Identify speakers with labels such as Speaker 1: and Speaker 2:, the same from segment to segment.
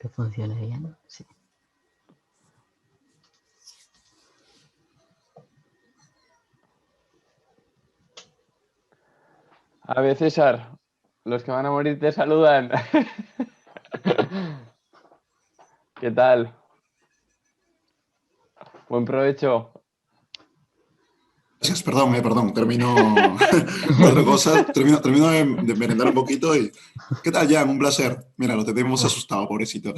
Speaker 1: que funcione bien. Sí.
Speaker 2: A ver, César, los que van a morir te saludan. ¿Qué tal? Buen provecho.
Speaker 3: Gracias, perdón, termino cuatro cosas, termino de merendar un poquito y... ¿Qué tal, Jan? Un placer. Mira, lo tenemos asustado, pobrecito.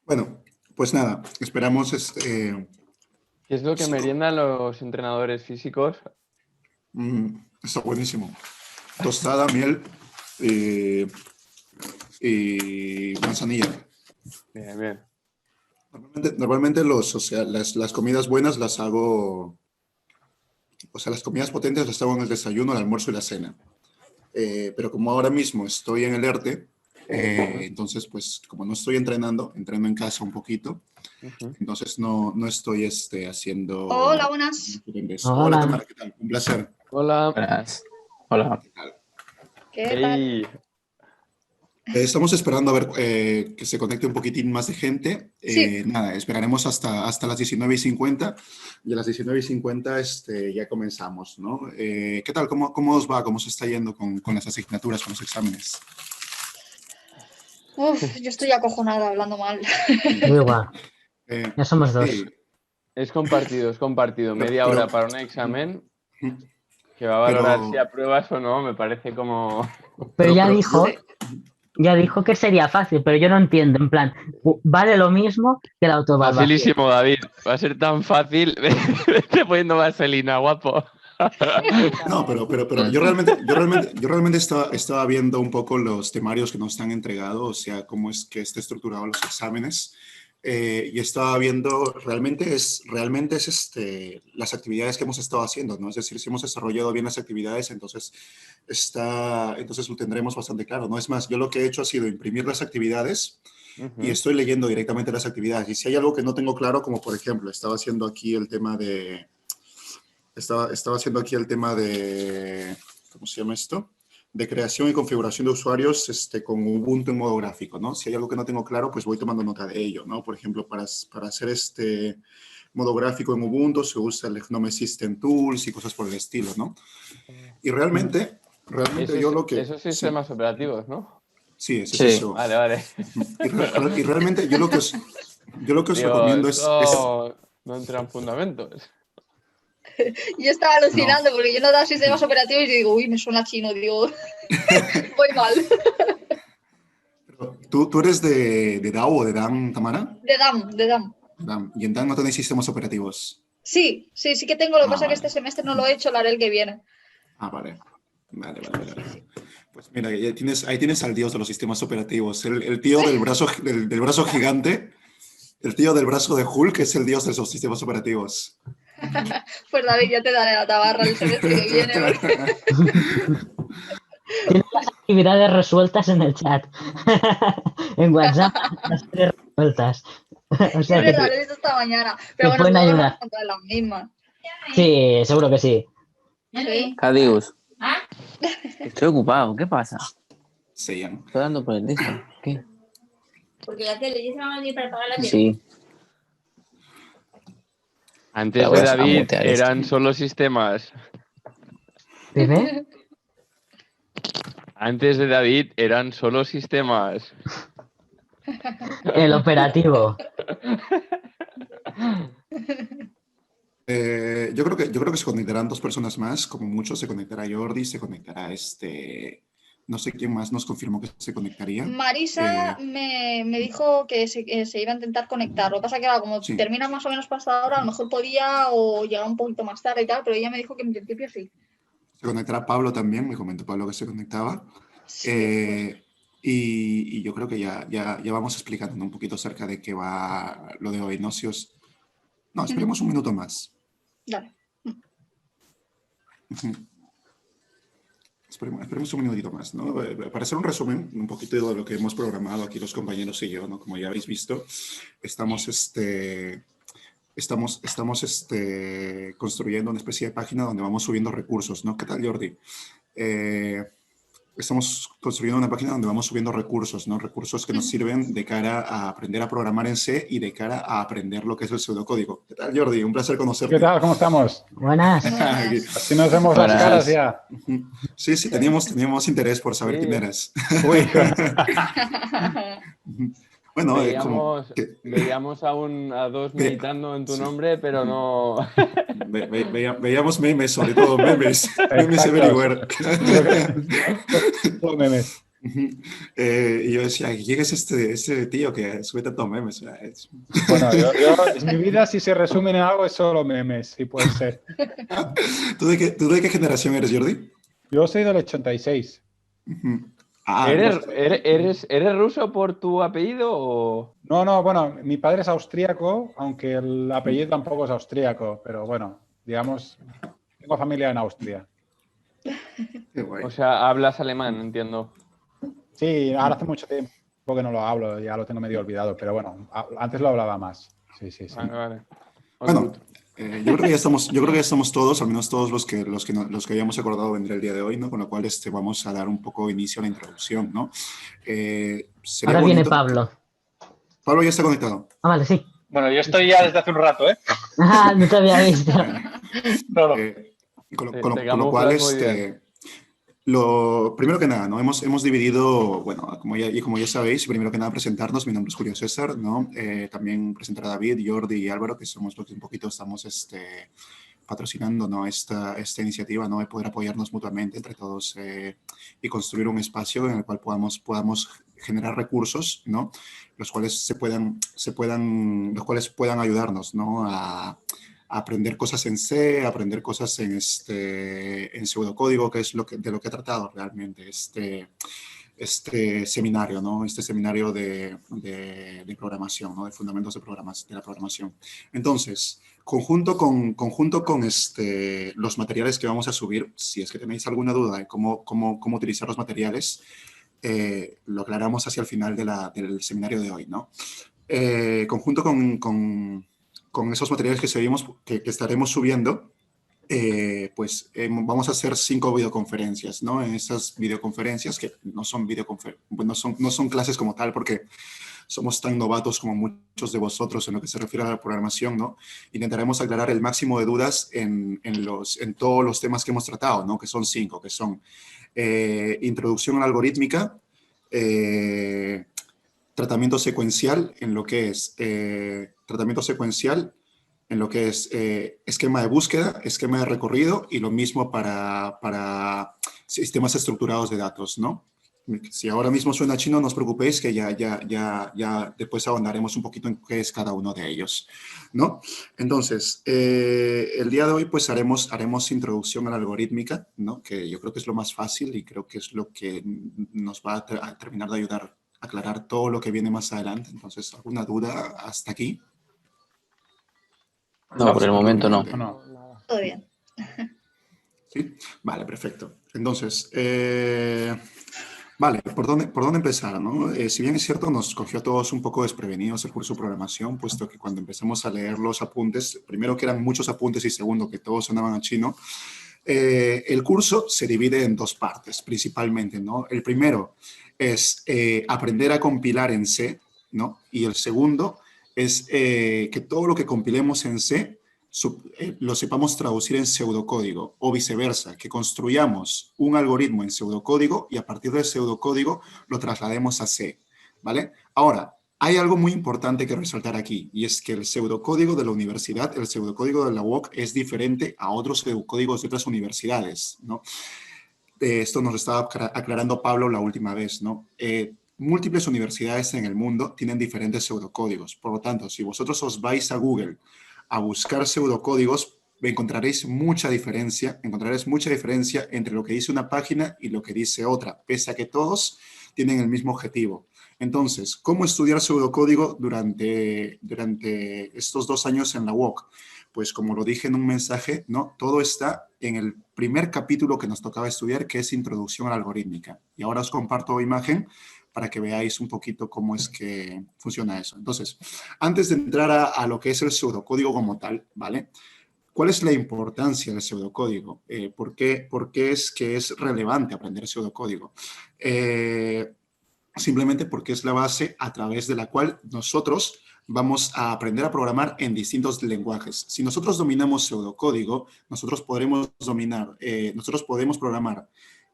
Speaker 3: Bueno, pues nada, esperamos
Speaker 2: ¿Qué es lo que meriendan los entrenadores físicos?
Speaker 3: está buenísimo. Tostada, miel y manzanilla.
Speaker 2: Bien, bien.
Speaker 3: Normalmente o sea, las comidas buenas las hago, o sea, las comidas potentes las hago en el desayuno, el almuerzo y la cena. Pero como ahora mismo estoy en el ERTE, entonces pues como no estoy entrenando, entreno en casa un poquito, entonces no estoy haciendo...
Speaker 4: Hola, buenas.
Speaker 3: Hola, Tamara, ¿qué tal? Un placer.
Speaker 2: Hola.
Speaker 5: Buenas. Hola.
Speaker 3: ¿Qué tal?
Speaker 4: ¿Qué tal?
Speaker 2: Hey.
Speaker 3: Estamos esperando a ver que se conecte un poquitín más de gente.
Speaker 4: Sí.
Speaker 3: Nada, esperaremos hasta las 19:50 y a las 19:50 ya comenzamos, ¿no? ¿Qué tal? ¿Cómo os va? ¿Cómo se está yendo con las asignaturas, con los exámenes?
Speaker 4: Uf, yo estoy acojonada hablando mal.
Speaker 1: Yo igual. Ya somos dos.
Speaker 3: Sí,
Speaker 2: Es compartido. Media
Speaker 3: pero-
Speaker 2: hora para un examen que va a
Speaker 3: pero-
Speaker 2: valorar si apruebas o no, me parece como...
Speaker 1: Pero ya
Speaker 3: pero-
Speaker 1: dijo, ya dijo que sería fácil, pero yo no entiendo. En plan, vale lo mismo que la autoevaluación.
Speaker 2: Facilísimo, David. Va a ser tan fácil. Vete poniendo vaselina, guapo.
Speaker 3: No, pero yo realmente estaba viendo un poco los temarios que nos han entregado, o sea, cómo es que está estructurado los exámenes, y estaba viendo, realmente es las actividades que hemos estado haciendo, ¿no? Es decir, si hemos desarrollado bien las actividades, entonces lo tendremos bastante claro, ¿no? Es más, yo lo que he hecho ha sido imprimir las actividades y estoy leyendo directamente las actividades, y si hay algo que no tengo claro, como por ejemplo, estaba haciendo aquí el tema de... Estaba haciendo aquí el tema de, ¿cómo se llama esto? De creación y configuración de usuarios con Ubuntu en modo gráfico, ¿no? Si hay algo que no tengo claro, pues voy tomando nota de ello, ¿no? Por ejemplo, para hacer este modo gráfico en Ubuntu se usa el Gnome System Tools y cosas por el estilo, ¿no? Y realmente yo lo que...
Speaker 2: Esos sistemas operativos, ¿no?
Speaker 3: Sí, ese
Speaker 5: Sí.
Speaker 3: es eso.
Speaker 2: Vale.
Speaker 3: Y realmente yo lo que os
Speaker 2: Digo,
Speaker 3: recomiendo es...
Speaker 2: esto no entra en fundamentos.
Speaker 4: Yo estaba alucinando porque yo no daba sistemas operativos y digo, uy, me suena chino, digo, voy mal.
Speaker 3: ¿Tú eres de DAO o de DAM, Tamara?
Speaker 4: De DAM.
Speaker 3: DAM. Y en DAM no tenéis sistemas operativos.
Speaker 4: Sí que tengo, lo que pasa es que
Speaker 3: Vale.
Speaker 4: este semestre no lo he hecho, lo haré el que viene.
Speaker 3: Vale. Pues mira, ahí tienes al dios de los sistemas operativos, el tío del brazo, del brazo gigante, el tío del brazo de Hulk, es el dios de esos sistemas operativos.
Speaker 4: Pues David, ya te daré la tabarra el semestre que viene.
Speaker 1: Tienes las actividades resueltas en el chat. En WhatsApp, las 3 resueltas. O sea
Speaker 4: Es
Speaker 1: que
Speaker 4: verdad, lo he visto esta mañana.
Speaker 1: te
Speaker 4: Pero bueno,
Speaker 1: pueden
Speaker 4: supongo que
Speaker 1: ayudar.
Speaker 4: vamos a encontrar las mismas.
Speaker 1: Sí, seguro que sí.
Speaker 4: Sí.
Speaker 5: Cadius. Estoy ocupado, ¿qué pasa?
Speaker 3: Sí, ya.
Speaker 5: Estoy dando por el disco. ¿Qué?
Speaker 6: Porque la tele ya se va a venir para pagar la tele.
Speaker 5: Sí.
Speaker 2: Antes
Speaker 5: La voy
Speaker 2: de
Speaker 5: a
Speaker 2: David
Speaker 5: mutear esto.
Speaker 2: eran solo sistemas.
Speaker 1: ¿Dime?
Speaker 2: Antes de David eran solo sistemas.
Speaker 1: El operativo.
Speaker 3: Yo creo que se conectarán dos personas más, como mucho se conectará Jordi, se conectará no sé quién más nos confirmó que se conectaría.
Speaker 4: Marisa me dijo que se iba a intentar conectar. Lo que pasa que ahora, como
Speaker 3: Sí.
Speaker 4: termina más o menos pasada hora, a lo mejor podía o llegar un poquito más tarde y tal, pero ella me dijo que en principio sí.
Speaker 3: Se conectará Pablo también, me comentó Pablo que se conectaba.
Speaker 4: Sí,
Speaker 3: Y yo creo que ya vamos explicando un poquito acerca de qué va lo de hoy, ¿no? No, esperemos un minuto más.
Speaker 4: Dale.
Speaker 3: esperemos un minutito más, ¿no? Para hacer un resumen, un poquito de lo que hemos programado aquí los compañeros y yo, ¿no? Como ya habéis visto, estamos construyendo una especie de página donde vamos subiendo recursos, ¿no? ¿Qué tal, Jordi? Estamos construyendo una página donde vamos subiendo recursos, ¿no? Recursos que nos sirven de cara a aprender a programar en C y de cara a aprender lo que es el pseudocódigo. ¿Qué tal, Jordi? Un placer conocerte.
Speaker 7: ¿Qué tal? ¿Cómo estamos?
Speaker 1: Buenas.
Speaker 7: Así nos vemos las caras ya.
Speaker 3: Sí, teníamos interés por saber quién eras.
Speaker 7: Uy.
Speaker 3: Bueno,
Speaker 2: veíamos a dos meditando en tu nombre, pero no...
Speaker 3: Veíamos memes, sobre todo memes. Memes everywhere.
Speaker 7: Memes.
Speaker 3: Y yo decía, ¿quién es este tío que sube tantos memes?
Speaker 7: Bueno, yo mi vida, si se resume en algo, es solo memes, si puede ser.
Speaker 3: ¿Tú de qué generación eres, Jordi?
Speaker 7: Yo soy del 86.
Speaker 2: ¿Eres ruso por tu apellido o...?
Speaker 7: No, bueno, mi padre es austríaco, aunque el apellido tampoco es austríaco, pero bueno, digamos, tengo familia en Austria.
Speaker 3: Qué guay.
Speaker 2: O sea, hablas alemán, entiendo.
Speaker 7: Sí, ahora hace mucho tiempo que no lo hablo, ya lo tengo medio olvidado, pero bueno, antes lo hablaba más. Sí.
Speaker 2: Vale.
Speaker 3: Bueno, yo creo que ya estamos todos, al menos todos los que habíamos acordado vendrá el día de hoy, ¿no? Con lo cual vamos a dar un poco inicio a la introducción, ¿no?
Speaker 1: Ahora viene Pablo.
Speaker 3: Pablo ya está conectado.
Speaker 1: Ah, vale, sí.
Speaker 8: Bueno, yo estoy ya desde hace un rato, ¿eh?
Speaker 1: Ah, no te había visto.
Speaker 8: No.
Speaker 3: Con lo cual, lo primero que nada, ¿no? Hemos dividido, bueno, como ya sabéis, primero que nada presentarnos. Mi nombre es Julio César, ¿no? También presentar a David, Jordi y Álvaro, que somos los que un poquito estamos patrocinando, ¿no? esta iniciativa, ¿no? De poder apoyarnos mutuamente entre todos y construir un espacio en el cual podamos generar recursos, ¿no? Los cuales puedan ayudarnos, ¿no? A aprender cosas en C, aprender cosas en pseudocódigo, que es de lo que ha tratado realmente este seminario, ¿no? Este seminario de programación, ¿no? De fundamentos de la programación. Entonces, conjunto con los materiales que vamos a subir, si es que tenéis alguna duda de cómo utilizar los materiales, lo aclaramos hacia el final del seminario de hoy, ¿no? Conjunto con esos materiales que estaremos subiendo, vamos a hacer 5 videoconferencias, ¿no? En esas videoconferencias, que no son clases como tal, porque somos tan novatos como muchos de vosotros en lo que se refiere a la programación, ¿no? Intentaremos aclarar el máximo de dudas en todos los temas que hemos tratado, ¿no? Que son 5, que son introducción a la algorítmica, tratamiento secuencial en lo que es esquema de búsqueda, esquema de recorrido, y lo mismo para sistemas estructurados de datos, ¿no? Si ahora mismo suena chino, no os preocupéis, que ya después ahondaremos un poquito en qué es cada uno de ellos, ¿no? Entonces, el día de hoy pues haremos introducción a la algorítmica, ¿no? Que yo creo que es lo más fácil y creo que es lo que nos va a terminar de ayudar a aclarar todo lo que viene más adelante. Entonces, ¿alguna duda hasta aquí?
Speaker 5: No, por el momento no.
Speaker 4: Todo bien.
Speaker 3: ¿Sí? Vale, perfecto. Entonces, vale, ¿por dónde empezar, no? Si bien es cierto, nos cogió a todos un poco desprevenidos el curso de programación, puesto que cuando empezamos a leer los apuntes, primero que eran muchos apuntes y segundo que todos sonaban a chino, el curso se divide en 2 partes principalmente, ¿no? El primero es aprender a compilar en C, ¿no? Y el segundo es que todo lo que compilemos en C lo sepamos traducir en pseudocódigo, o viceversa, que construyamos un algoritmo en pseudocódigo y a partir del pseudocódigo lo traslademos a C, ¿vale? Ahora, hay algo muy importante que resaltar aquí, y es que el pseudocódigo de la universidad, el pseudocódigo de la UOC, es diferente a otros pseudocódigos de otras universidades, ¿no? Esto nos estaba aclarando Pablo la última vez, ¿no? Múltiples universidades en el mundo tienen diferentes pseudocódigos. Por lo tanto, si vosotros os vais a Google a buscar pseudocódigos, encontraréis mucha diferencia entre lo que dice una página y lo que dice otra, pese a que todos tienen el mismo objetivo. Entonces, ¿cómo estudiar pseudocódigo durante estos 2 años en la UOC? pues como lo dije en un mensaje, ¿no? Todo está en el primer capítulo que nos tocaba estudiar, que es Introducción a la Algorítmica. Y ahora os comparto imagen para que veáis un poquito cómo es que funciona eso. Entonces, antes de entrar a lo que es el pseudocódigo como tal, ¿vale? ¿Cuál es la importancia del pseudocódigo? ¿Por qué es que es relevante aprender pseudocódigo? Simplemente porque es la base a través de la cual nosotros vamos a aprender a programar en distintos lenguajes. Si nosotros dominamos pseudocódigo, nosotros podemos programar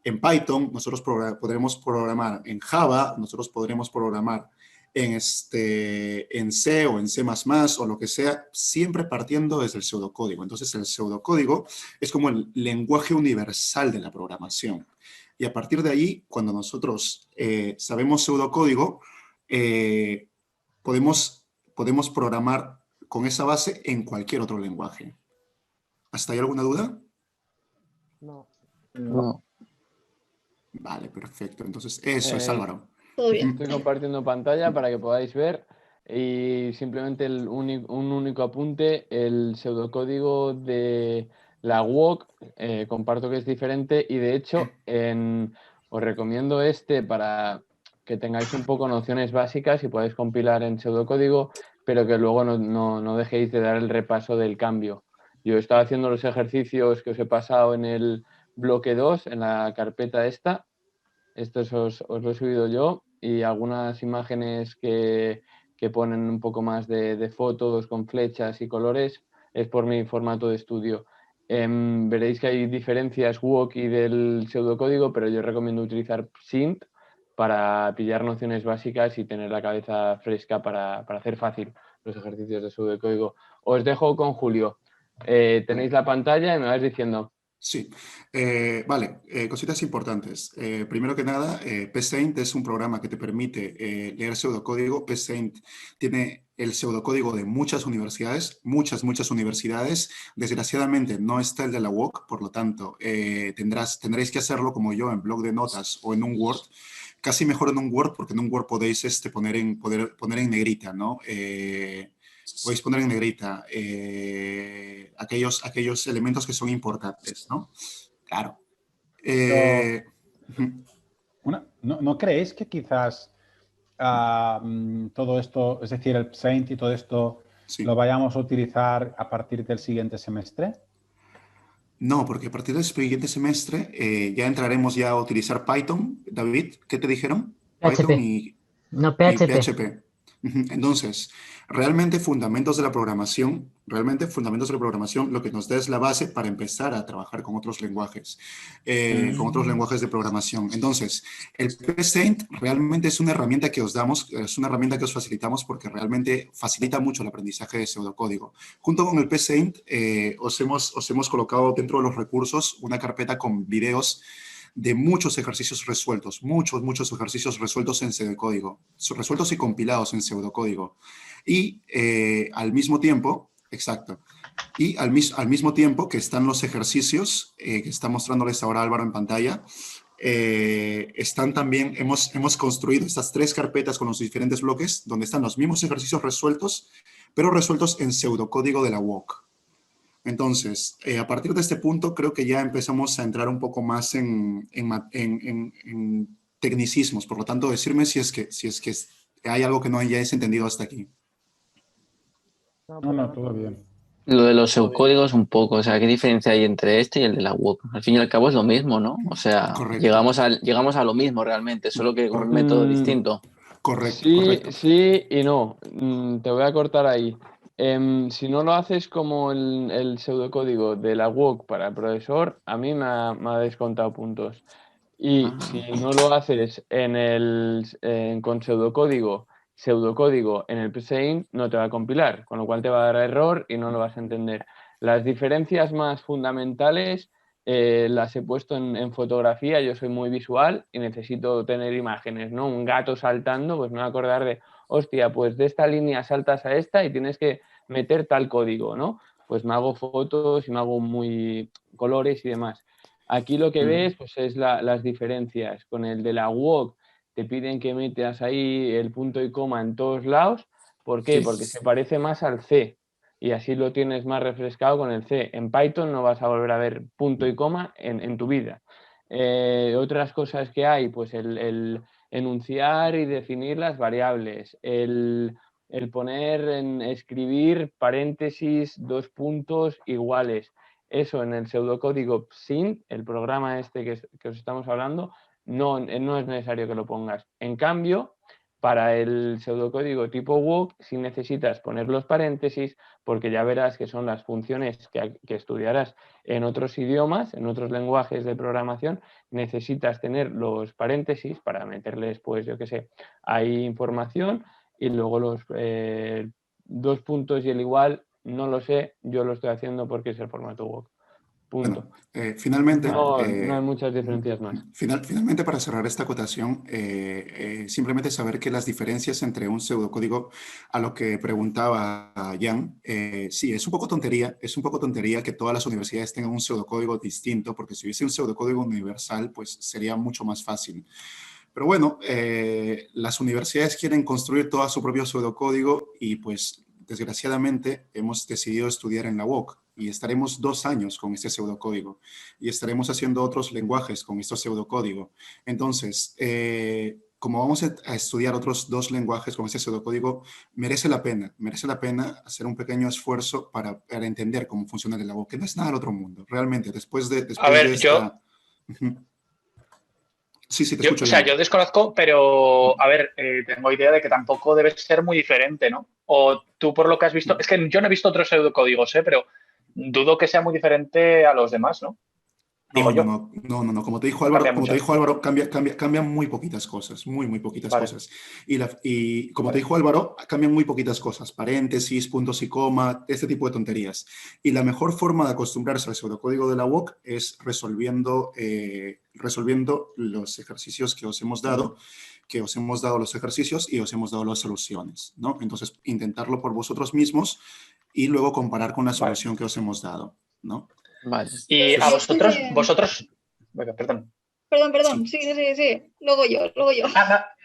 Speaker 3: en Python, nosotros podremos programar en Java, nosotros podremos programar en C o en C++ o lo que sea, siempre partiendo desde el pseudocódigo. Entonces, el pseudocódigo es como el lenguaje universal de la programación. Y a partir de ahí, cuando nosotros sabemos pseudocódigo, podemos programar con esa base en cualquier otro lenguaje. ¿Hasta ahí alguna duda?
Speaker 5: No.
Speaker 3: Vale, perfecto. Entonces, eso es, Álvaro.
Speaker 4: Todo bien.
Speaker 2: Estoy compartiendo pantalla para que podáis ver y simplemente un único apunte, el pseudocódigo de la WOC, comparto que es diferente y de hecho os recomiendo para que tengáis un poco nociones básicas y podáis compilar en pseudocódigo, pero que luego no dejéis de dar el repaso del cambio. Yo he estado haciendo los ejercicios que os he pasado en el bloque 2, en la carpeta esta. Estos os lo he subido yo y algunas imágenes que ponen un poco más de fotos con flechas y colores es por mi formato de estudio. Veréis que hay diferencias WOC y del pseudocódigo, pero yo recomiendo utilizar Sint para pillar nociones básicas y tener la cabeza fresca para hacer fácil los ejercicios de pseudocódigo. Os dejo con Julio. Tenéis la pantalla y me vais diciendo.
Speaker 3: Sí, vale, cositas importantes. Primero que nada, PSaint es un programa que te permite leer pseudocódigo. PSaint tiene el pseudocódigo de muchas universidades, muchas universidades. Desgraciadamente no está el de la UOC, por lo tanto, tendréis que hacerlo como yo en bloc de notas o en un Word. Casi mejor en un Word, porque en un Word podéis poner en negrita, ¿no? Podéis poner en negrita aquellos elementos que son importantes, ¿no? Claro.
Speaker 7: ¿No creéis que quizás todo esto, es decir, el Saint y todo esto,
Speaker 3: Sí.
Speaker 7: lo vayamos a utilizar a partir del siguiente semestre?
Speaker 3: No, porque a partir del siguiente semestre ya entraremos ya a utilizar Python. David, ¿qué te dijeron?
Speaker 1: PHP.
Speaker 3: Python
Speaker 1: No,
Speaker 3: y
Speaker 1: PHP.
Speaker 3: PHP. Entonces, realmente fundamentos de la programación, lo que nos da es la base para empezar a trabajar con otros lenguajes, de programación. Entonces, el PSaint realmente es una herramienta que os damos, es una herramienta que os facilitamos porque realmente facilita mucho el aprendizaje de pseudocódigo. Junto con el PSaint, os hemos colocado dentro de los recursos una carpeta con videos de muchos ejercicios resueltos, muchos ejercicios resueltos en pseudocódigo, resueltos y compilados en pseudocódigo. Y al mismo tiempo, exacto, y al mismo tiempo que están los ejercicios que está mostrándoles ahora Álvaro en pantalla, están también, hemos construido estas 3 carpetas con los diferentes bloques donde están los mismos ejercicios resueltos, pero resueltos en pseudocódigo de la UOC. Entonces, a partir de este punto, creo que ya empezamos a entrar un poco más en tecnicismos. Por lo tanto, decirme si es que hay algo que no hayáis entendido hasta aquí.
Speaker 7: No, todo bien.
Speaker 5: Lo de los subcódigos un poco, o sea, ¿qué diferencia hay entre este y el de la WOC? Al fin y al cabo es lo mismo, ¿no? O sea,
Speaker 3: Correcto.
Speaker 5: llegamos a lo mismo realmente, solo que con un método distinto.
Speaker 3: Correcto,
Speaker 2: Sí,
Speaker 3: correcto.
Speaker 2: sí y no. Te voy a cortar ahí. Si no lo haces como el pseudocódigo de la WOC para el profesor, a mí me ha descontado puntos. Y si no lo haces con pseudocódigo en el PSaint, no te va a compilar, con lo cual te va a dar error y no lo vas a entender. Las diferencias más fundamentales las he puesto en fotografía. Yo soy muy visual y necesito tener imágenes, ¿no? Un gato saltando, pues me voy a acordar de, hostia, pues de esta línea saltas a esta y tienes que meter tal código, ¿no? Pues me hago fotos y me hago muy colores y demás. Aquí lo que ves pues, es las diferencias. Con el de la WOC te piden que metas ahí el punto y coma en todos lados. ¿Por qué?
Speaker 3: Sí.
Speaker 2: Porque se parece más al C. y así lo tienes más refrescado con el C. En Python no vas a volver a ver punto y coma en tu vida. Otras cosas que hay, pues el enunciar y definir las variables, el escribir paréntesis, 2 puntos iguales. Eso en el pseudocódigo Psint, el programa este que os estamos hablando, no es necesario que lo pongas. En cambio, para el pseudocódigo tipo WOC, sí necesitas poner los paréntesis, porque ya verás que son las funciones que estudiarás en otros idiomas, en otros lenguajes de programación. Necesitas tener los paréntesis para meterles, pues yo qué sé, ahí información, y luego los 2 puntos y el igual, no lo sé, yo lo estoy haciendo porque es el formato WOC. Punto.
Speaker 3: Bueno, finalmente,
Speaker 2: no hay muchas diferencias más.
Speaker 3: Finalmente, para cerrar esta acotación, simplemente saber que las diferencias entre un pseudocódigo, a lo que preguntaba Jan, sí, es un poco tontería que todas las universidades tengan un pseudocódigo distinto, porque si hubiese un pseudocódigo universal, pues sería mucho más fácil. Pero bueno, las universidades quieren construir todo su propio pseudocódigo y pues desgraciadamente hemos decidido estudiar en la UOC y estaremos 2 años con este pseudocódigo y estaremos haciendo otros lenguajes con este pseudocódigo. Entonces, como vamos a estudiar otros 2 lenguajes con este pseudocódigo, merece la pena hacer un pequeño esfuerzo para entender cómo funciona el UOC, que no es nada del otro mundo, realmente, después de esta... Sí, te escucho.
Speaker 8: Yo desconozco, pero, a ver, tengo idea de que tampoco debe ser muy diferente, ¿no? O tú, por lo que has visto, es que yo no he visto otros pseudocódigos, pero dudo que sea muy diferente a los demás, ¿no?
Speaker 3: No. Como te dijo Álvaro, cambian muy poquitas cosas, muy poquitas cosas. Y como te dijo Álvaro, cambian muy poquitas cosas, paréntesis, puntos y coma, este tipo de tonterías. Y la mejor forma de acostumbrarse al pseudocódigo de la UOC es resolviendo los ejercicios que os hemos dado, los ejercicios y os hemos dado las soluciones, ¿no? Entonces, intentarlo por vosotros mismos y luego comparar con la solución que os hemos dado, ¿no?
Speaker 5: Vale.
Speaker 8: Y a vosotros... Venga, perdón.
Speaker 4: Perdón, sí. Luego yo.
Speaker 8: Nada,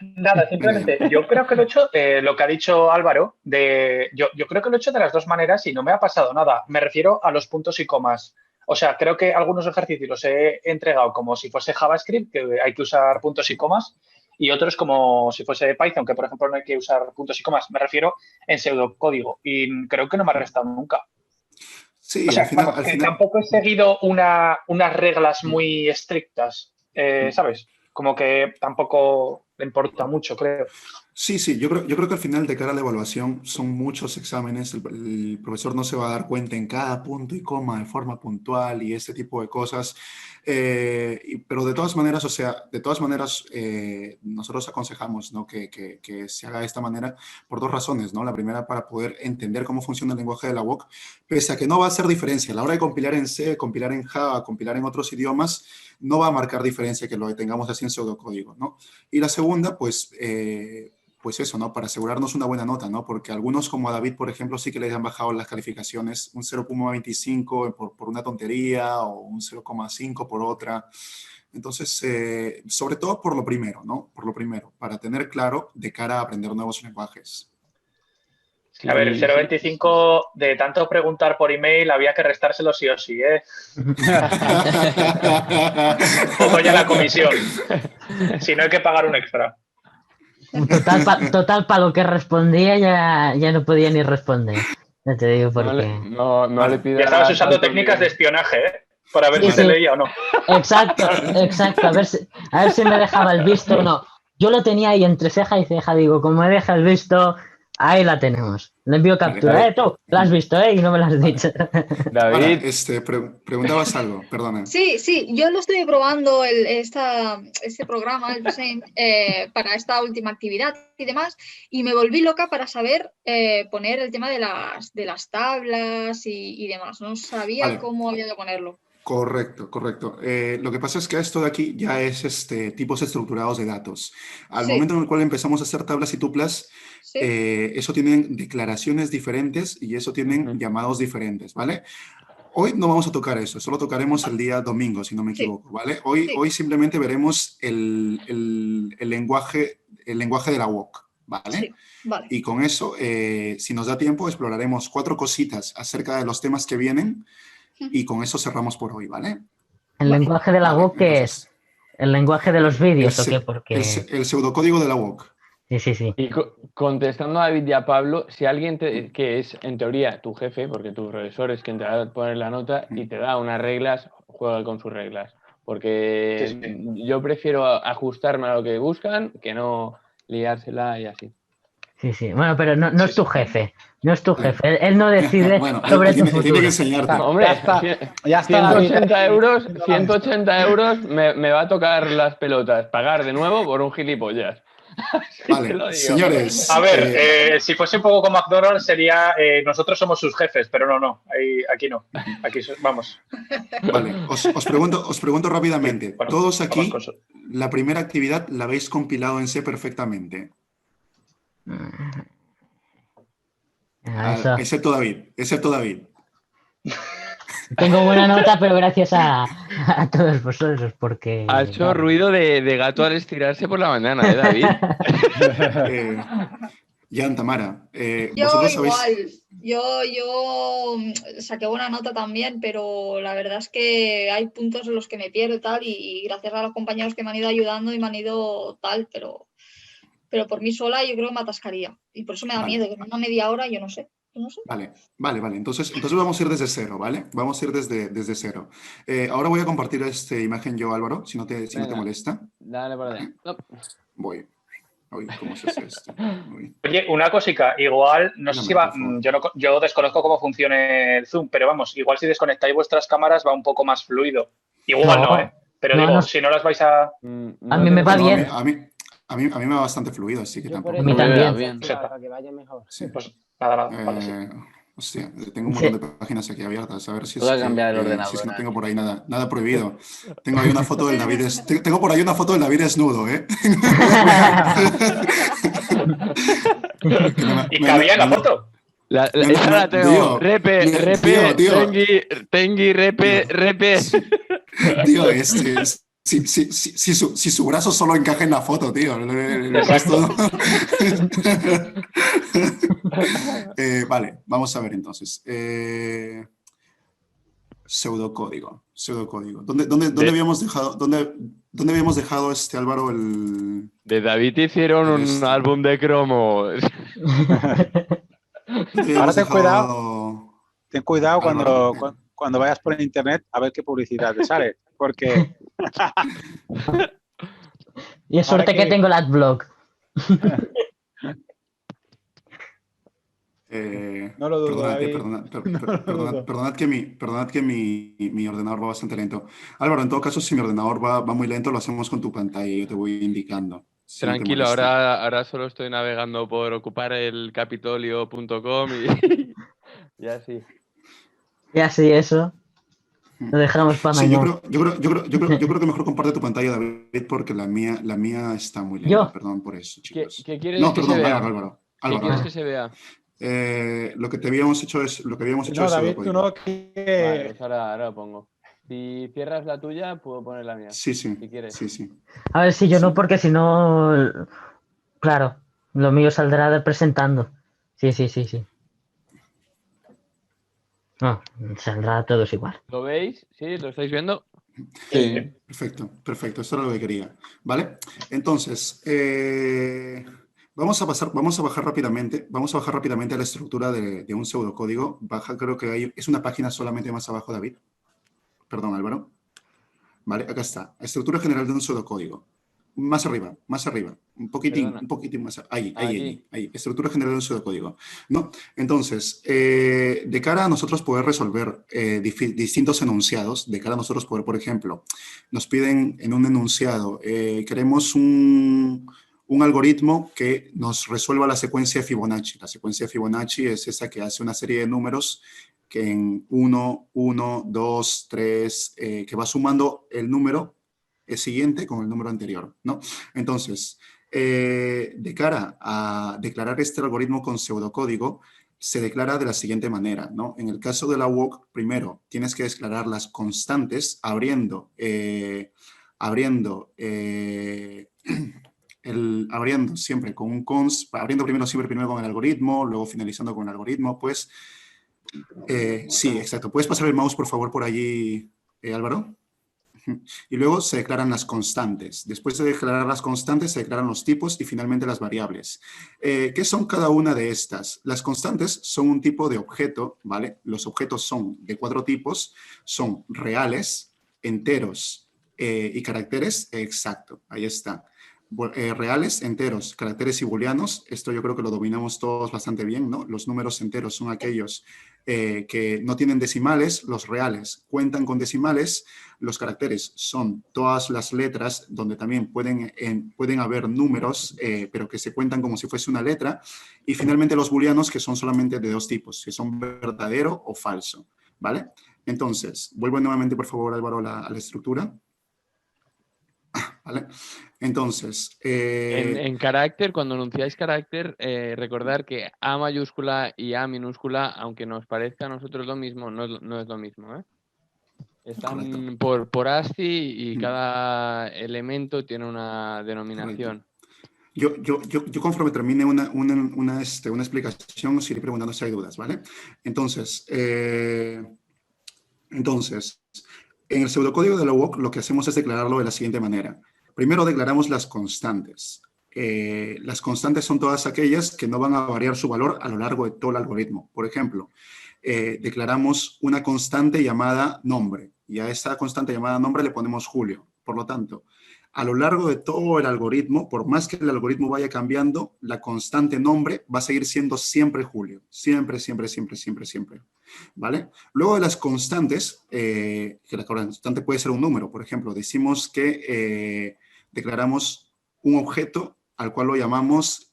Speaker 8: simplemente, yo creo que lo he hecho, lo que ha dicho Álvaro, yo creo que lo he hecho de las 2 maneras y no me ha pasado nada. Me refiero a los puntos y comas. O sea, creo que algunos ejercicios los he entregado como si fuese JavaScript, que hay que usar puntos y comas, y otros como si fuese Python, que por ejemplo no hay que usar puntos y comas. Me refiero en pseudocódigo y creo que no me ha restado nunca.
Speaker 3: Sí,
Speaker 8: o sea,
Speaker 3: al final...
Speaker 8: tampoco he seguido unas reglas muy estrictas, ¿sabes? Como que tampoco le importa mucho, creo.
Speaker 3: Sí, yo creo que al final, de cara a la evaluación, son muchos exámenes. El profesor no se va a dar cuenta en cada punto y coma de forma puntual y este tipo de cosas. Pero de todas maneras, nosotros aconsejamos, ¿no?, que se haga de esta manera por 2 razones, ¿no? La primera, para poder entender cómo funciona el lenguaje de la UOC, pese a que no va a hacer diferencia. A la hora de compilar en C, compilar en Java, compilar en otros idiomas, no va a marcar diferencia que lo tengamos así en pseudocódigo, ¿no? Y la segunda, pues eso, ¿no? Para asegurarnos una buena nota, ¿no? Porque algunos, como a David, por ejemplo, sí que les han bajado las calificaciones, un 0,25 por una tontería o un 0,5 por otra. Entonces, sobre todo por lo primero, ¿no? Para tener claro de cara a aprender nuevos lenguajes.
Speaker 8: A ver, el 0,25 de tanto preguntar por email había que restárselo sí o sí, ¿eh? Poco ya la comisión. Si no hay que pagar un extra.
Speaker 1: Total, para lo que respondía ya no podía ni responder. Ya te digo por qué.
Speaker 2: No le pidas.
Speaker 8: Ya estabas usando técnicas de espionaje, ¿eh? Para ver si se leía o no.
Speaker 1: Exacto. A ver si me dejaba el visto o no. Yo lo tenía ahí entre ceja y ceja. Digo, como me deja el visto, ahí la tenemos. Le envío captura. Tú, la has visto, y no me la has dicho.
Speaker 2: David.
Speaker 3: Preguntabas algo, perdona.
Speaker 4: Sí, yo lo estoy probando este programa, el Present, para esta última actividad y demás, y me volví loca para saber poner el tema de las tablas y demás. No sabía cómo había que ponerlo.
Speaker 3: Correcto. Lo que pasa es que esto de aquí ya es tipos estructurados de datos. Al momento en el cual empezamos a hacer tablas y tuplas, eso tienen declaraciones diferentes y eso tienen llamados diferentes, ¿vale? Hoy no vamos a tocar eso, solo tocaremos el día domingo, si no me equivoco, ¿vale? Hoy simplemente veremos el lenguaje de la UOC, ¿vale?
Speaker 4: Sí, vale.
Speaker 3: Y con eso, si nos da tiempo, exploraremos 4 cositas acerca de los temas que vienen y con eso cerramos por hoy, ¿vale?
Speaker 1: ¿El lenguaje de la
Speaker 3: Vale,
Speaker 1: WOC qué es?
Speaker 3: entonces,
Speaker 1: ¿El lenguaje de los vídeos o qué? Porque...
Speaker 3: el pseudocódigo de la WOC.
Speaker 1: Sí.
Speaker 2: Y contestando a David y a Pablo, si alguien que es en teoría tu jefe, porque tu profesor es quien te va a poner la nota y te da unas reglas, juega con sus reglas. Porque
Speaker 8: Sí.
Speaker 2: yo prefiero ajustarme a lo que buscan que no liársela y así.
Speaker 1: Sí. Bueno, pero no es tu jefe. No es tu
Speaker 3: Vale.
Speaker 1: jefe. Él no decide
Speaker 3: Bueno,
Speaker 1: sobre
Speaker 3: él
Speaker 1: tu
Speaker 3: tiene que
Speaker 1: futuro.
Speaker 3: enseñarte.
Speaker 2: Hombre,
Speaker 7: Ya está, David.
Speaker 2: 180 euros me va a tocar las pelotas. Pagar de nuevo por un gilipollas. Así te lo
Speaker 3: Vale,
Speaker 2: digo.
Speaker 3: señores.
Speaker 8: A ver, si fuese un poco como McDonald's sería nosotros somos sus jefes, pero no, aquí no. Aquí vamos.
Speaker 3: Vale, os pregunto rápidamente.
Speaker 8: Sí, bueno,
Speaker 3: Todos
Speaker 8: vamos
Speaker 3: aquí,
Speaker 8: con eso.
Speaker 3: la primera actividad la habéis compilado en C perfectamente.
Speaker 1: Eso.
Speaker 3: Excepto David.
Speaker 1: Tengo buena nota, pero gracias a todos vosotros, porque...
Speaker 2: Ha hecho ruido de gato al estirarse por la mañana, David?
Speaker 3: Jan, Tamara,
Speaker 4: Yo
Speaker 3: vosotros
Speaker 4: igual,
Speaker 3: sabéis...
Speaker 4: yo saqué buena nota también, pero la verdad es que hay puntos en los que me pierdo y tal, y gracias a los compañeros que me han ido ayudando y me han ido tal, pero por mí sola yo creo que me atascaría. Y por eso me da
Speaker 3: Vale.
Speaker 4: miedo, que en una media hora yo no sé.
Speaker 3: Vale. Entonces vamos a ir desde cero, ¿vale? Vamos a ir desde cero. Ahora voy a compartir esta imagen yo, Álvaro, si no te molesta.
Speaker 2: Dale por allá. No.
Speaker 3: Voy. Uy, ¿cómo se hace esto? Uy.
Speaker 8: Oye, una cosica, igual, no sé si va, yo desconozco cómo funciona el Zoom, pero vamos, igual si desconectáis vuestras cámaras va un poco más fluido. Igual no, ¿eh? Pero digo, si no las vais a...
Speaker 1: A mí me va bien.
Speaker 3: A mí me va bastante fluido, así que tampoco...
Speaker 1: A mí también.
Speaker 5: Bien.
Speaker 8: Para
Speaker 9: que vaya mejor.
Speaker 3: Sí.
Speaker 8: Pues nada, vale, sí.
Speaker 3: Hostia, tengo un montón de páginas aquí abiertas. A ver si
Speaker 5: Voy a cambiar el ordenador.
Speaker 3: si es que no tengo por ahí nada prohibido. Tengo ahí una foto del David. Tengo por ahí una foto del David desnudo, ¿eh?
Speaker 8: ¿Y cabía la foto?
Speaker 2: Esa la tengo. Repe, Tengi, repe.
Speaker 3: Tío, si su brazo solo encaja en la foto, tío. El resto... Vale, vamos a ver entonces. Pseudocódigo. ¿Dónde habíamos dejado? ¿Dónde habíamos dejado Álvaro el?
Speaker 2: De David hicieron un álbum de cromos.
Speaker 7: Ahora ten cuidado cuando vayas por internet a ver qué publicidad te sale, porque...
Speaker 1: Y es suerte que tengo el adblock.
Speaker 7: No lo dudo, David.
Speaker 3: Perdonad que mi ordenador va bastante lento. Álvaro, en todo caso, si mi ordenador va muy lento, lo hacemos con tu pantalla y yo te voy indicando.
Speaker 2: Tranquilo, ahora solo estoy navegando por ocuparelcapitolio.com y así.
Speaker 1: Y así eso. Lo dejamos para mañana.
Speaker 3: Yo creo que mejor comparte tu pantalla, David, porque la mía está muy lenta.
Speaker 1: ¿Yo?
Speaker 3: Perdón por eso, chicos.
Speaker 2: ¿Qué quieres que se vea?
Speaker 3: Álvaro.
Speaker 2: ¿Qué quieres que se vea?
Speaker 3: Lo que habíamos hecho es
Speaker 7: David, tú no,
Speaker 2: Vale, pues ahora lo pongo. Si cierras la tuya, puedo poner la mía.
Speaker 3: Sí.
Speaker 2: Si quieres.
Speaker 3: Sí.
Speaker 1: A ver si yo no, porque si no... Claro, lo mío saldrá presentando. Sí. No, saldrá a todos igual.
Speaker 2: ¿Lo veis? ¿Sí? ¿Lo estáis viendo?
Speaker 5: Sí.
Speaker 3: Perfecto. Esto era lo que quería. ¿Vale? Entonces, vamos a bajar rápidamente a la estructura de un pseudocódigo. Creo que es una página solamente más abajo, David. Perdón, Álvaro. Vale, acá está. Estructura general de un pseudocódigo. Más arriba. Un poquitín más. Ahí. Estructura general de un pseudocódigo. ¿No? Entonces, de cara a nosotros poder resolver distintos enunciados, de cara a nosotros poder, por ejemplo, nos piden en un enunciado, queremos un algoritmo que nos resuelva la secuencia de Fibonacci. La secuencia de Fibonacci es esa que hace una serie de números que en 1, 2, 3, que va sumando el número siguiente con el número anterior, ¿no? Entonces, de cara a declarar este algoritmo con pseudocódigo, se declara de la siguiente manera, ¿no? En el caso de la WOC, primero tienes que declarar las constantes abriendo abriendo siempre con un const, abriendo primero con el algoritmo, luego finalizando con el algoritmo, pues sí, exacto. ¿Puedes pasar el mouse, por favor, por allí, Álvaro? Y luego se declaran las constantes. Después de declarar las constantes, se declaran los tipos y finalmente las variables. ¿Qué son cada una de estas? Las constantes son un tipo de objeto, ¿vale? Los objetos son de 4 tipos, son reales, enteros y caracteres. Exacto, ahí está. Reales, enteros, caracteres y booleanos. Esto yo creo que lo dominamos todos bastante bien, ¿no? Los números enteros son aquellos que no tienen decimales, los reales cuentan con decimales, los caracteres son todas las letras donde también pueden haber números, pero que se cuentan como si fuese una letra, y finalmente los booleanos, que son solamente de 2 tipos, que son verdadero o falso, ¿vale? Entonces, vuelvo nuevamente, por favor, Álvaro, a la estructura. ¿Vale? Entonces...
Speaker 2: En carácter, cuando anunciáis carácter, recordar que A mayúscula y A minúscula, aunque nos parezca a nosotros lo mismo, no es lo mismo, ¿eh? Están por ASCII y cada elemento tiene una denominación.
Speaker 3: Yo conforme termine una explicación, os iré preguntando si hay dudas, ¿vale? Entonces, en el pseudocódigo de la UOC lo que hacemos es declararlo de la siguiente manera. Primero declaramos las constantes. Las constantes son todas aquellas que no van a variar su valor a lo largo de todo el algoritmo. Por ejemplo, declaramos una constante llamada nombre y a esa constante llamada nombre le ponemos Julio. Por lo tanto, a lo largo de todo el algoritmo, por más que el algoritmo vaya cambiando, la constante nombre va a seguir siendo siempre Julio. Siempre, siempre, siempre, siempre, siempre. ¿Vale? Luego de las constantes, que la constante puede ser un número, por ejemplo, decimos que declaramos un objeto al cual lo llamamos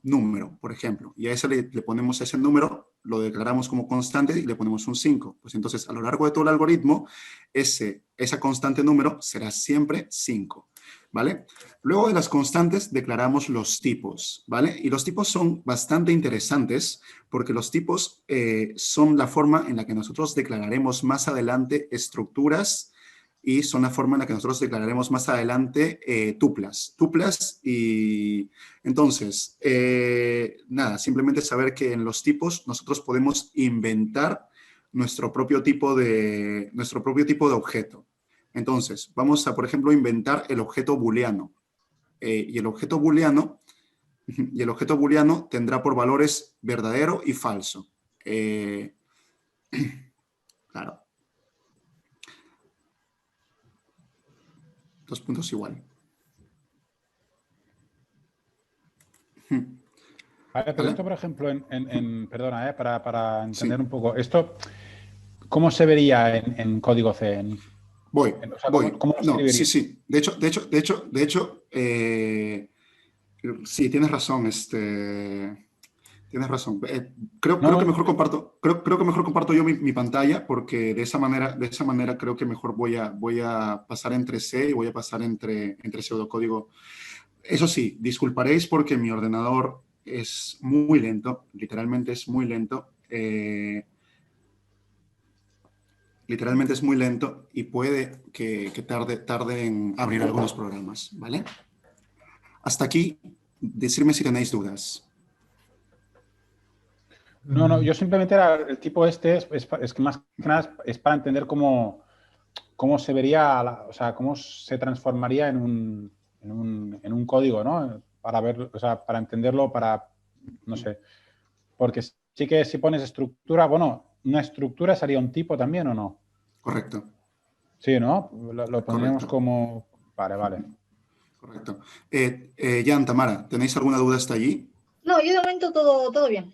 Speaker 3: número, por ejemplo, y a ese le ponemos ese número, lo declaramos como constante y le ponemos un 5. Pues entonces, a lo largo de todo el algoritmo, esa constante número será siempre 5. ¿Vale? Luego de las constantes declaramos los tipos, ¿vale? Y los tipos son bastante interesantes porque los tipos son la forma en la que nosotros declararemos más adelante estructuras y son la forma en la que nosotros declararemos más adelante tuplas. Y entonces, nada, simplemente saber que en los tipos nosotros podemos inventar nuestro propio tipo de objeto. Entonces, vamos a, por ejemplo, inventar el objeto booleano. Y el objeto booleano tendrá por valores verdadero y falso. Claro. 2 puntos igual.
Speaker 7: Vale, pero esto, por ejemplo, perdona, para entender un poco, esto, ¿cómo se vería en código C?
Speaker 3: Voy.
Speaker 7: ¿Cómo lo escribiría?
Speaker 3: Sí. De hecho, sí, tienes razón. Tienes razón. Creo que mejor comparto yo mi pantalla porque de esa manera creo que mejor voy a pasar entre C y voy a pasar entre pseudocódigo. Eso sí, disculparéis porque mi ordenador es muy lento, literalmente es muy lento. Literalmente es muy lento y puede que tarde en abrir algunos programas, ¿vale? Hasta aquí, decirme si tenéis dudas.
Speaker 7: No, yo simplemente el tipo es que más que nada es para entender cómo se vería, o sea, cómo se transformaría en un código, ¿no? Para ver, o sea, para entenderlo, no sé. Porque sí que si pones estructura, bueno, una estructura sería un tipo también, ¿o no?
Speaker 3: Correcto.
Speaker 7: Sí, ¿no? Lo pondríamos como... Vale.
Speaker 3: Correcto. Jan, Tamara, ¿tenéis alguna duda hasta allí?
Speaker 4: No, yo de momento todo bien.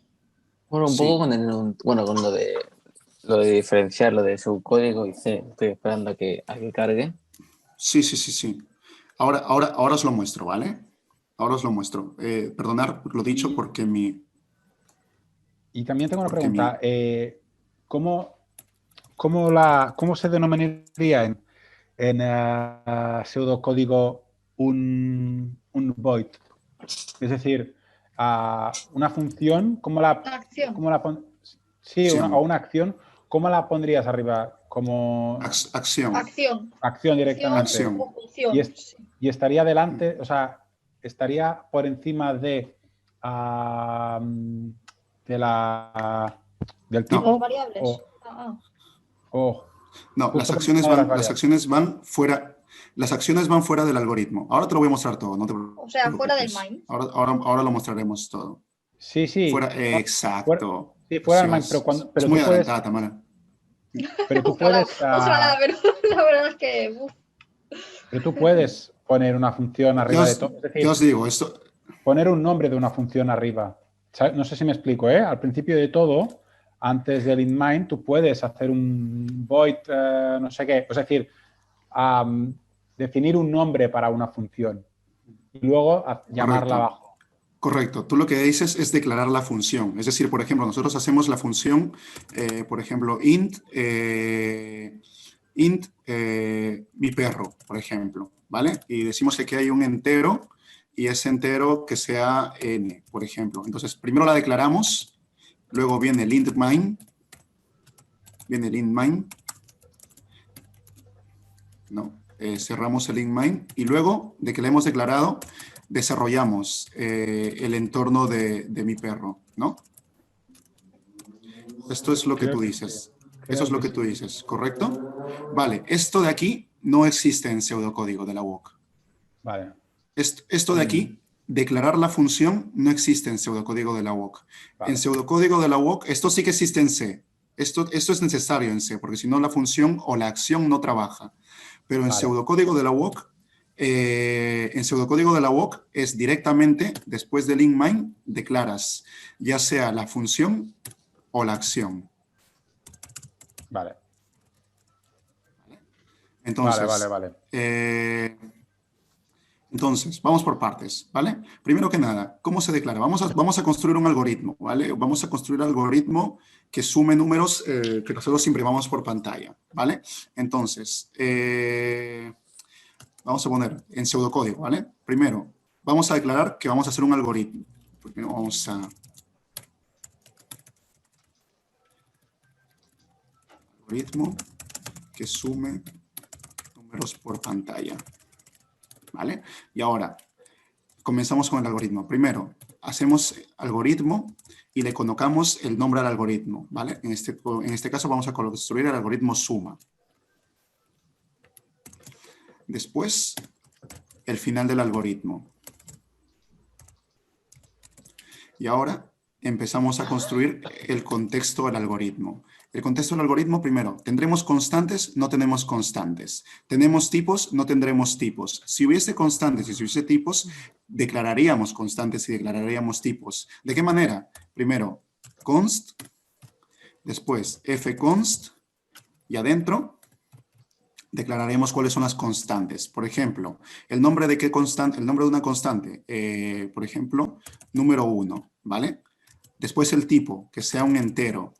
Speaker 5: Bueno, un poco con lo de diferenciar lo de subcódigo y C. Estoy esperando a que cargue.
Speaker 3: Sí. Ahora os lo muestro, ¿vale? Ahora os lo muestro. Perdonad lo dicho porque
Speaker 7: Y también tengo una pregunta. ¿Cómo se denominaría en pseudocódigo un void? Es decir, una función,
Speaker 4: Acción.
Speaker 7: una acción, ¿cómo la pondrías arriba? Como
Speaker 3: Acción.
Speaker 7: acción directamente.
Speaker 3: Acción.
Speaker 4: O función,
Speaker 7: Y,
Speaker 4: sí.
Speaker 7: y estaría delante, o sea, estaría por encima de del tipo.
Speaker 4: Las variables.
Speaker 3: No,
Speaker 7: justo
Speaker 3: las
Speaker 7: por
Speaker 3: acciones
Speaker 7: encima de
Speaker 3: van, las acciones van fuera. Las acciones van fuera del algoritmo. Ahora te lo voy a mostrar todo, no te preocupes.
Speaker 4: O sea, fuera del main.
Speaker 3: Ahora lo mostraremos todo.
Speaker 7: Sí, sí.
Speaker 3: Fuera, exacto.
Speaker 7: Sí, fuera del
Speaker 3: Sí,
Speaker 7: main, pero
Speaker 3: es muy
Speaker 7: tú puedes.
Speaker 3: adelantada, Tamara.
Speaker 7: Pero tú
Speaker 4: Ojalá,
Speaker 7: puedes.
Speaker 4: ojalá, pero la verdad es que...
Speaker 7: Pero tú puedes poner una función arriba de todo. Es decir,
Speaker 3: Yo os digo, esto.
Speaker 7: Poner un nombre de una función arriba. No sé si me explico, ¿eh? Al principio de todo, antes del inMain, tú puedes hacer un void, no sé qué. Es decir, definir un nombre para una función y luego llamarla abajo.
Speaker 3: Correcto. Tú lo que dices es declarar la función. Es decir, por ejemplo, nosotros hacemos la función, por ejemplo, int mi perro, por ejemplo, ¿vale? Y decimos que aquí hay un entero y ese entero que sea n, por ejemplo. Entonces, primero la declaramos, luego viene el int main, cerramos el int main y luego de que le hemos declarado, desarrollamos el entorno de mi perro, ¿no? Esto es lo que tú dices. Eso es lo que tú dices, ¿correcto? Vale, esto de aquí no existe en pseudocódigo de la UOC.
Speaker 7: Vale.
Speaker 3: Esto de aquí, declarar la función, no existe en pseudocódigo de la UOC.
Speaker 7: Vale.
Speaker 3: En pseudocódigo de la UOC, esto sí que existe en C. Esto es necesario en C, porque si no la función o la acción no trabaja. Pero en pseudocódigo de la UOC, es directamente, después del int main, declaras ya sea la función o la acción.
Speaker 7: Vale.
Speaker 3: Entonces,
Speaker 7: vale.
Speaker 3: Entonces, vamos por partes, ¿vale? Primero que nada, ¿cómo se declara? Vamos a construir un algoritmo, ¿vale? Vamos a construir un algoritmo que sume números que nosotros imprimamos por pantalla, ¿vale? Entonces, vamos a poner en pseudocódigo, ¿vale? Primero, vamos a declarar que vamos a hacer un algoritmo. Primero vamos a... algoritmo que sume números por pantalla. ¿Vale? Y ahora, comenzamos con el algoritmo. Primero, hacemos algoritmo y le colocamos el nombre al algoritmo, ¿vale? En este caso vamos a construir el algoritmo suma. Después, el final del algoritmo. Y ahora empezamos a construir el contexto del algoritmo. El contexto del algoritmo, primero, ¿tendremos constantes? No tenemos constantes. ¿Tenemos tipos? No tendremos tipos. Si hubiese constantes y si hubiese tipos, declararíamos constantes y declararíamos tipos. ¿De qué manera? Primero, const, después fconst, y adentro declararemos cuáles son las constantes. Por ejemplo, el nombre de qué constante, el nombre de una constante, por ejemplo, número 1, ¿vale? Después el tipo, que sea un entero.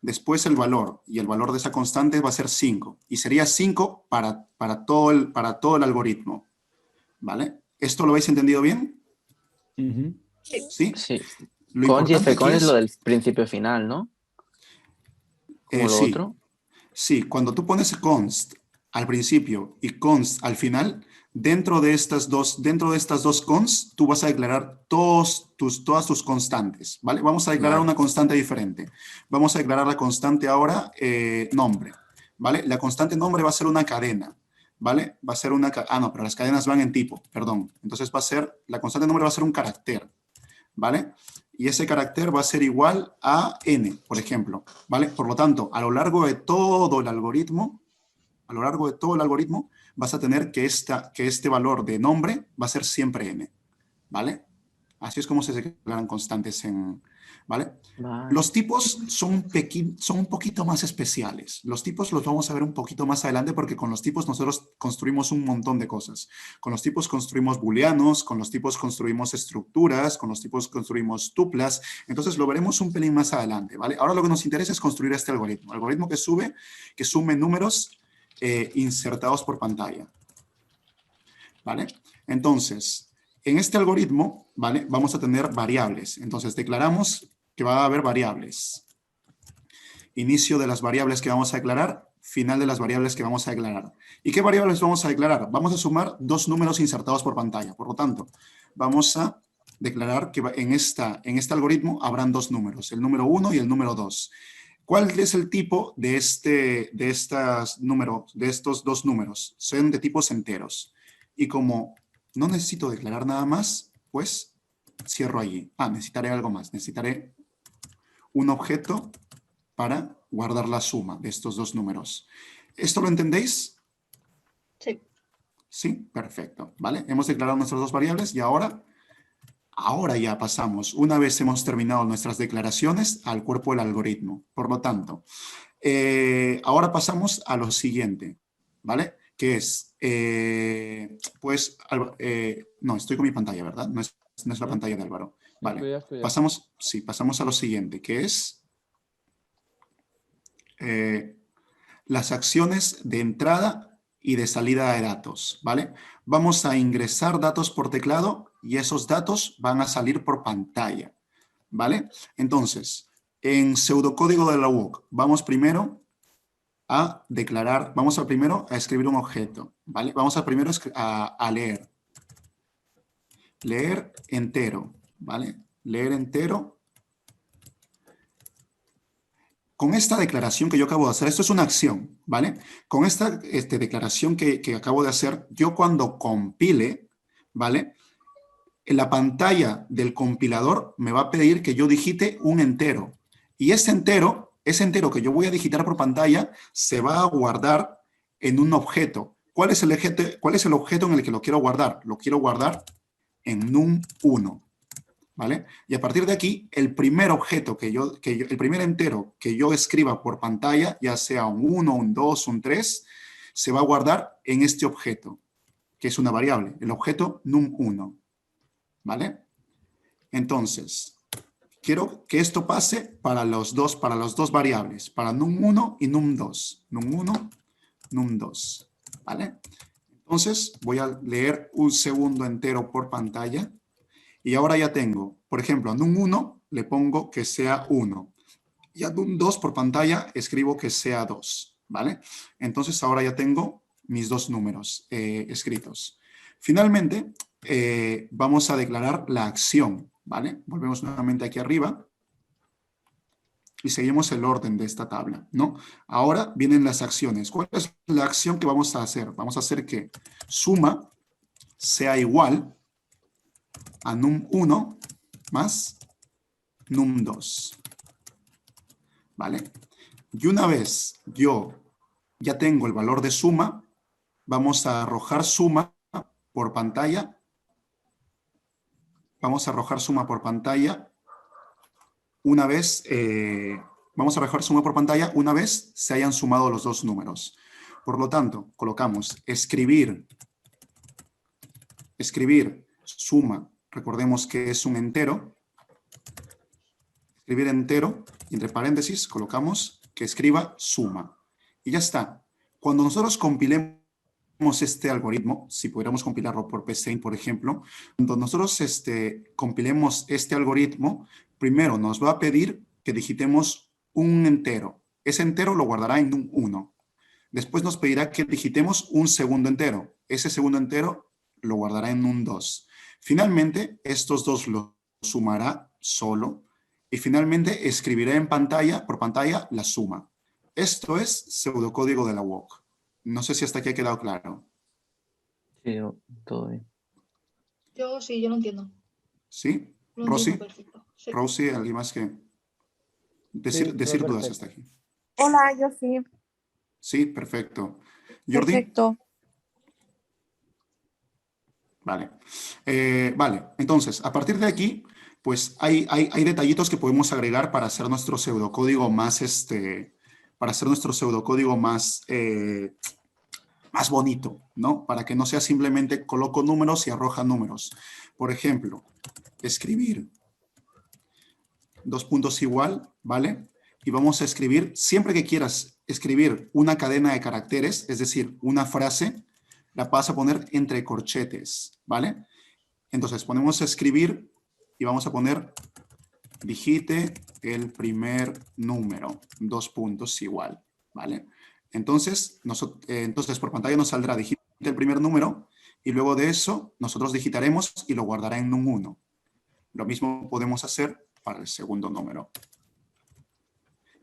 Speaker 3: Después el valor, y el valor de esa constante va a ser 5. Y sería 5 para todo el algoritmo. ¿Vale? ¿Esto lo habéis entendido bien? ¿Sí?
Speaker 5: Sí.
Speaker 3: Lo
Speaker 5: Const y
Speaker 3: importante
Speaker 5: fconst
Speaker 3: aquí
Speaker 5: es lo del principio final, ¿no? Como lo
Speaker 3: sí.
Speaker 5: otro.
Speaker 3: Sí, cuando tú pones const al principio y const al final, dentro de estas dos const, tú vas a declarar todas tus constantes, ¿vale? Vamos a declarar una constante diferente. Vamos a declarar la constante ahora nombre, ¿vale? La constante nombre va a ser una cadena, ¿vale? Va a ser una... no, pero las cadenas van en tipo, perdón. Entonces la constante nombre va a ser un carácter, ¿vale? Y ese carácter va a ser igual a n, por ejemplo, ¿vale? Por lo tanto, a lo largo de todo el algoritmo, vas a tener que este valor de nombre va a ser siempre n, ¿vale? Así es como se declaran constantes ¿vale?
Speaker 5: Vale.
Speaker 3: Los tipos son un poquito más especiales. Los tipos los vamos a ver un poquito más adelante porque con los tipos nosotros construimos un montón de cosas. Con los tipos construimos booleanos, con los tipos construimos estructuras, con los tipos construimos tuplas. Entonces lo veremos un pelín más adelante, ¿vale? Ahora lo que nos interesa es construir este algoritmo. Algoritmo que sume números insertados por pantalla, ¿vale? Entonces, en este algoritmo, ¿vale? Vamos a tener variables. Entonces, declaramos que va a haber variables. inicio de las variables que vamos a declarar, final de las variables que vamos a declarar. ¿Y qué variables vamos a declarar? Vamos a sumar dos números insertados por pantalla. Por lo tanto, vamos a declarar que en este algoritmo habrán dos números, el número 1 y el número 2. ¿Cuál es el tipo de estos dos números? Son de tipos enteros. Y como no necesito declarar nada más, pues cierro allí. Necesitaré algo más. Necesitaré un objeto para guardar la suma de estos dos números. ¿Esto lo entendéis?
Speaker 4: Sí.
Speaker 3: Sí, perfecto. ¿Vale? Hemos declarado nuestras dos variables y ahora ya pasamos, una vez hemos terminado nuestras declaraciones, al cuerpo del algoritmo. Por lo tanto, ahora pasamos a lo siguiente, ¿vale? Que es, no, estoy con mi pantalla, ¿verdad? No es la pantalla de Álvaro. Vale, pasamos a lo siguiente, que es las acciones de entrada y de salida de datos, ¿vale? Vamos a ingresar datos por teclado y esos datos van a salir por pantalla, ¿vale? Entonces, en pseudocódigo de la UOC, vamos primero a declarar, primero a escribir un objeto, ¿vale? Vamos primero a leer. Leer entero, ¿vale? Leer entero. Con esta declaración que yo acabo de hacer, esto es una acción, ¿vale? Con esta declaración que acabo de hacer, yo cuando compile, ¿vale? En la pantalla del compilador me va a pedir que yo digite un entero. Y ese entero que yo voy a digitar por pantalla se va a guardar en un objeto. ¿Cuál es el objeto en el que lo quiero guardar? Lo quiero guardar en num1. ¿Vale? Y a partir de aquí, el primer objeto el primer entero que yo escriba por pantalla, ya sea un 1, un 2, un 3, se va a guardar en este objeto, que es una variable, el objeto num1. ¿Vale? Entonces, quiero que esto pase para las dos variables, para num1 y num2. Num1, num2. ¿Vale? Entonces, voy a leer un segundo entero por pantalla. Y ahora ya tengo, por ejemplo, a num1 le pongo que sea 1. Y a num2 por pantalla escribo que sea 2. ¿Vale? Entonces ahora ya tengo mis dos números escritos. Finalmente, vamos a declarar la acción. ¿Vale? Volvemos nuevamente aquí arriba. Y seguimos el orden de esta tabla, ¿no? Ahora vienen las acciones. ¿Cuál es la acción que vamos a hacer? Vamos a hacer que suma sea igual a num1 más num2. ¿Vale? Y una vez yo ya tengo el valor de suma, vamos a arrojar suma por pantalla. Vamos a arrojar suma por pantalla una vez, se hayan sumado los dos números. Por lo tanto, colocamos escribir suma. Recordemos que es un entero. Escribir entero, y entre paréntesis colocamos que escriba suma. Y ya está. Cuando nosotros compilemos este algoritmo, si pudiéramos compilarlo por PSeInt, por ejemplo, cuando nosotros compilemos este algoritmo, primero nos va a pedir que digitemos un entero. Ese entero lo guardará en un 1. Después nos pedirá que digitemos un segundo entero. Ese segundo entero lo guardará en un 2. Finalmente, estos dos lo sumará solo y finalmente escribirá por pantalla la suma. Esto es pseudocódigo de la UOC. No sé si hasta aquí ha quedado claro.
Speaker 5: Sí, todo bien.
Speaker 4: Yo lo entiendo.
Speaker 3: ¿Sí?
Speaker 4: Lo
Speaker 3: ¿Rosy?
Speaker 4: entiendo perfecto. Sí.
Speaker 3: Rosy, ¿alguien más que decir dudas hasta aquí?
Speaker 9: Hola, yo sí.
Speaker 3: Sí, perfecto. ¿Jordi?
Speaker 9: Perfecto.
Speaker 3: Vale. Vale, entonces, a partir de aquí, pues hay detallitos que podemos agregar para hacer nuestro pseudocódigo más, más bonito, ¿no? Para que no sea simplemente coloco números y arroja números. Por ejemplo, escribir, dos puntos igual, ¿vale? Y vamos a escribir, siempre que quieras escribir una cadena de caracteres, es decir, una frase, la vas a poner entre corchetes, ¿vale? Entonces ponemos escribir y vamos a poner digite el primer número, 2 puntos igual, ¿vale? Entonces, entonces por pantalla nos saldrá digite el primer número y luego de eso nosotros digitaremos y lo guardará en un 1. Lo mismo podemos hacer para el segundo número.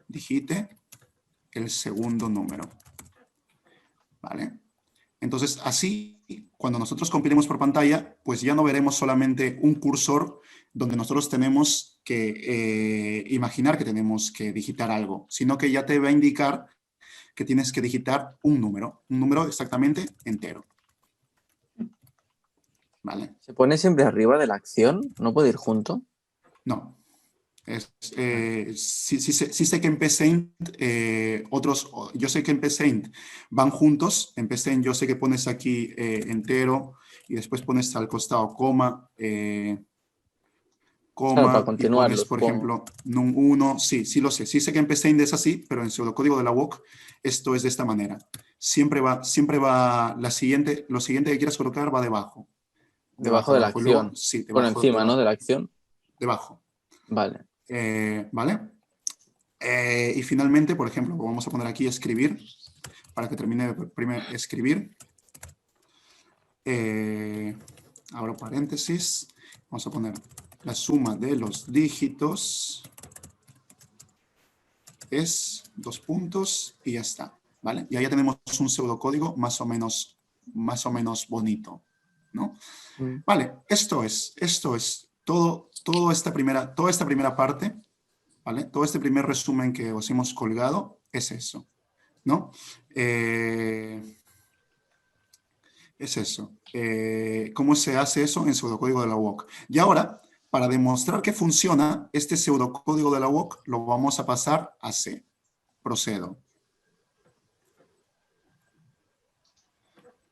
Speaker 3: Digite el segundo número, ¿vale? Entonces, así, cuando nosotros compilemos por pantalla, pues ya no veremos solamente un cursor donde nosotros tenemos que imaginar que tenemos que digitar algo, sino que ya te va a indicar que tienes que digitar un número exactamente entero. ¿Vale?
Speaker 5: ¿Se pone siempre arriba de la acción? ¿No puede ir junto?
Speaker 3: No. Sí sé que en Paint yo sé que en Paint van juntos. En Paint yo sé que pones aquí entero y después pones al costado coma,
Speaker 5: Claro, para
Speaker 3: y
Speaker 5: continuar,
Speaker 3: pones, por ejemplo, num1. Sí lo sé. Sí sé que en Paint es así, pero en pseudocódigo de la WOC esto es de esta manera. Siempre va, lo siguiente que quieras colocar va debajo.
Speaker 5: Debajo de la acción.
Speaker 3: Luego, sí,
Speaker 5: Por encima, ¿no? De la acción.
Speaker 3: Debajo.
Speaker 5: Vale.
Speaker 3: ¿Vale? Y finalmente, por ejemplo, vamos a poner aquí escribir, para que termine de escribir. Abro paréntesis. Vamos a poner la suma de los dígitos es 2 puntos y ya está, ¿vale? Y ahí ya tenemos un pseudocódigo más o menos bonito, ¿no? Vale, esto es toda esta primera parte, ¿vale? Todo este primer resumen que os hemos colgado es eso, ¿no? Es eso. ¿Cómo se hace eso en pseudocódigo de la WOC? Y ahora, para demostrar que funciona, este pseudocódigo de la WOC lo vamos a pasar a C. Procedo.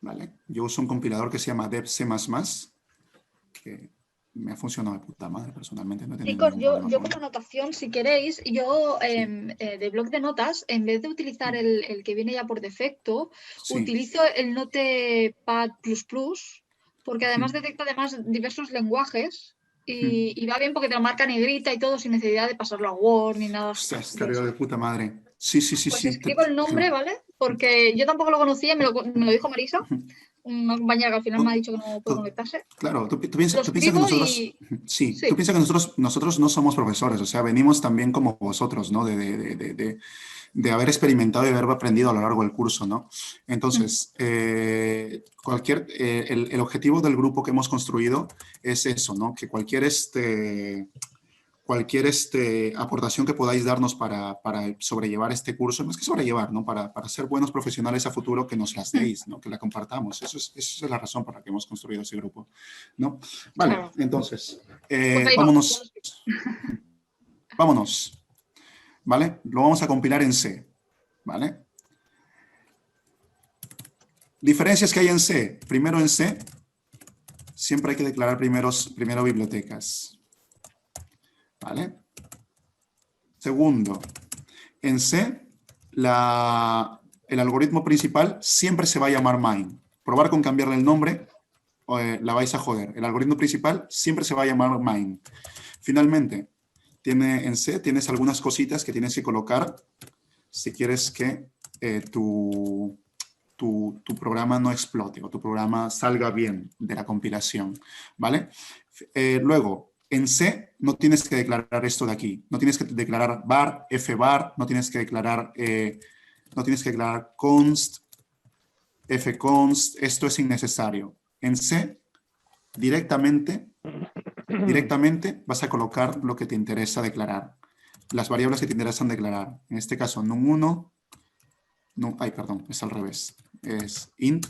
Speaker 3: ¿Vale? Yo uso un compilador que se llama DevC++, que me ha funcionado de puta madre personalmente. No he tenido
Speaker 4: Chicos,
Speaker 3: ningún
Speaker 4: yo
Speaker 3: problema
Speaker 4: como
Speaker 3: con él.
Speaker 4: anotación, si queréis, yo de bloc de notas, en vez de utilizar el que viene ya por defecto,
Speaker 3: Sí.
Speaker 4: utilizo el Notepad++, porque además detecta diversos lenguajes y va bien porque te lo marca negrita y todo sin necesidad de pasarlo a Word ni nada.
Speaker 3: Ostras, estaría de puta madre. Sí.
Speaker 4: Pues escribo el nombre, ¿vale? Porque yo tampoco lo conocía, me lo dijo Marisa, una compañera que al final me ha dicho que no puede conectarse.
Speaker 3: Claro, tú piensas que
Speaker 4: escribo
Speaker 3: nosotros...
Speaker 4: y-
Speaker 3: Sí,
Speaker 4: sí.
Speaker 3: tú piensas que nosotros no somos profesores, o sea, venimos también como vosotros, ¿no? De haber experimentado y haber aprendido a lo largo del curso, ¿no? Entonces, el objetivo del grupo que hemos construido es eso, ¿no? Que cualquier aportación que podáis darnos para sobrellevar este curso, no es que sobrellevar, ¿no? Para ser buenos profesionales a futuro, que nos las deis, ¿no? Que la compartamos. Esa es la razón por la que hemos construido ese grupo, ¿no? Vale,
Speaker 4: Claro.
Speaker 3: entonces,
Speaker 4: Pues ahí
Speaker 3: vámonos. Vámonos, ¿vale? Lo vamos a compilar en C, ¿vale? Diferencias que hay en C. Primero, en C, siempre hay que declarar primero bibliotecas. ¿Vale? Segundo, en C, el algoritmo principal siempre se va a llamar main. Probar con cambiarle el nombre, la vais a joder. El algoritmo principal siempre se va a llamar main. Finalmente, en C tienes algunas cositas que tienes que colocar si quieres que tu programa no explote o tu programa salga bien de la compilación, ¿vale? Luego, en C no tienes que declarar esto de aquí. No tienes que declarar var, fvar, no tienes que declarar const, fconst. Esto es innecesario. En C, directamente vas a colocar lo que te interesa declarar. Las variables que te interesan declarar. En este caso, num1, es al revés. Es int,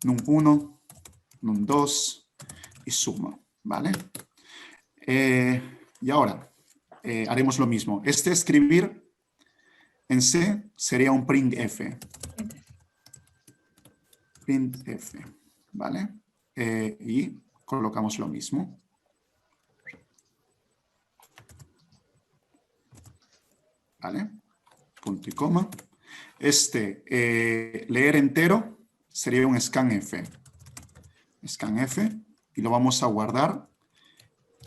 Speaker 3: num1, num2 y suma, ¿vale? Y ahora haremos lo mismo. Escribir en C sería un printf. Printf, ¿vale? Y colocamos lo mismo. ¿Vale? Punto y coma. Leer entero sería un scanf. Scanf, y lo vamos a guardar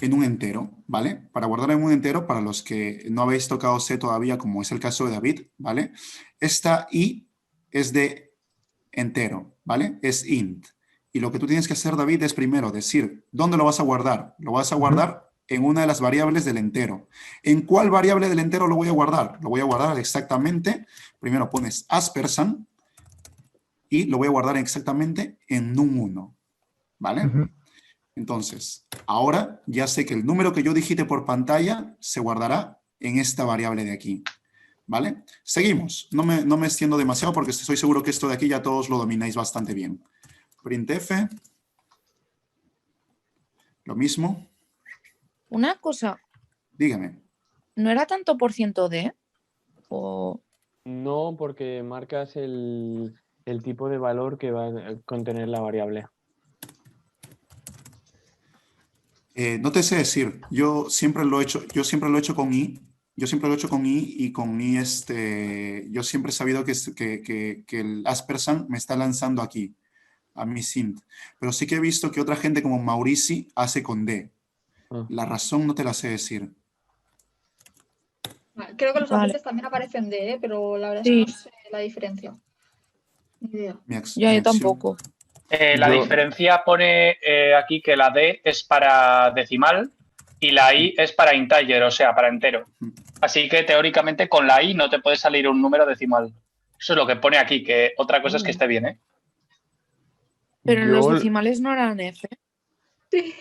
Speaker 3: en un entero, ¿vale? Para guardar en un entero, para los que no habéis tocado C todavía, como es el caso de David, ¿vale? Esta I es de entero, ¿vale? Es int. Y lo que tú tienes que hacer, David, es primero decir, ¿dónde lo vas a guardar? Lo vas a guardar en una de las variables del entero. ¿En cuál variable del entero lo voy a guardar? Lo voy a guardar exactamente, primero pones aspersan y lo voy a guardar exactamente en num1, ¿vale? Entonces, ahora ya sé que el número que yo digite por pantalla se guardará en esta variable de aquí, ¿vale? Seguimos. No me extiendo demasiado porque estoy seguro que esto de aquí ya todos lo domináis bastante bien. Printf. Lo mismo.
Speaker 9: Una cosa,
Speaker 3: Dígame.
Speaker 9: ¿no era tanto %d? O...
Speaker 2: No, porque marcas el tipo de valor que va a contener la variable.
Speaker 3: No te sé decir. Yo siempre lo he hecho con i. Yo siempre lo he hecho con i y con i yo siempre he sabido que el aspersan me está lanzando aquí, a mi sint. Pero sí que he visto que otra gente como Maurici hace con d. La razón no te la sé decir.
Speaker 4: Creo que los apuntes también aparecen D, pero la verdad es que no sé la diferencia. Ni idea.
Speaker 9: Yo tampoco.
Speaker 8: La diferencia pone aquí que la D es para decimal y la I es para integer, o sea, para entero. Así que teóricamente con la I no te puede salir un número decimal. Eso es lo que pone aquí, que otra cosa es que esté bien, ¿eh?
Speaker 9: Pero los decimales no eran F.
Speaker 4: Sí.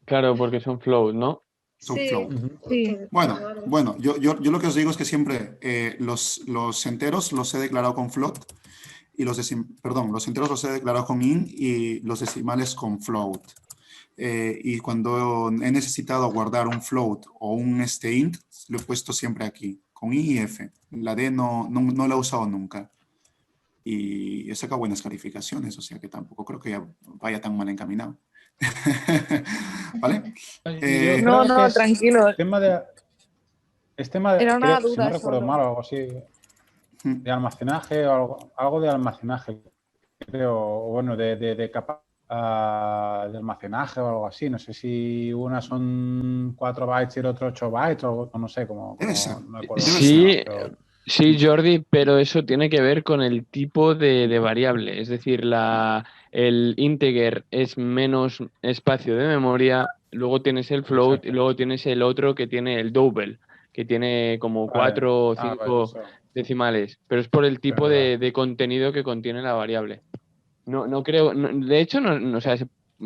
Speaker 2: Claro, porque son float, ¿no?
Speaker 3: Son float.
Speaker 9: Sí.
Speaker 3: Bueno, yo lo que os digo es que siempre los enteros los he declarado con float y los enteros los he declarado con int y los decimales con float. Y cuando he necesitado guardar un float o un int, lo he puesto siempre aquí, con i y f. La d no la he usado nunca. Y he sacado buenas calificaciones, o sea que tampoco creo que vaya tan mal encaminado. ¿Vale?
Speaker 9: No, tranquilo.
Speaker 7: Es tema de,
Speaker 9: Era una
Speaker 7: creo, si
Speaker 9: duda
Speaker 7: no recuerdo
Speaker 9: solo.
Speaker 7: mal o algo así, de almacenaje o algo de almacenaje, creo, o bueno, de capa de almacenaje o algo así. No sé si una son 4 bytes y el otro 8 bytes o no sé, no me acuerdo.
Speaker 2: Sí, Jordi, pero eso tiene que ver con el tipo de variable. Es decir, el integer es menos espacio de memoria, luego tienes el float y luego tienes el otro que tiene el double, que tiene como 4 o 5 decimales. Pero es por el tipo de contenido que contiene la variable. No creo, de hecho, o sea,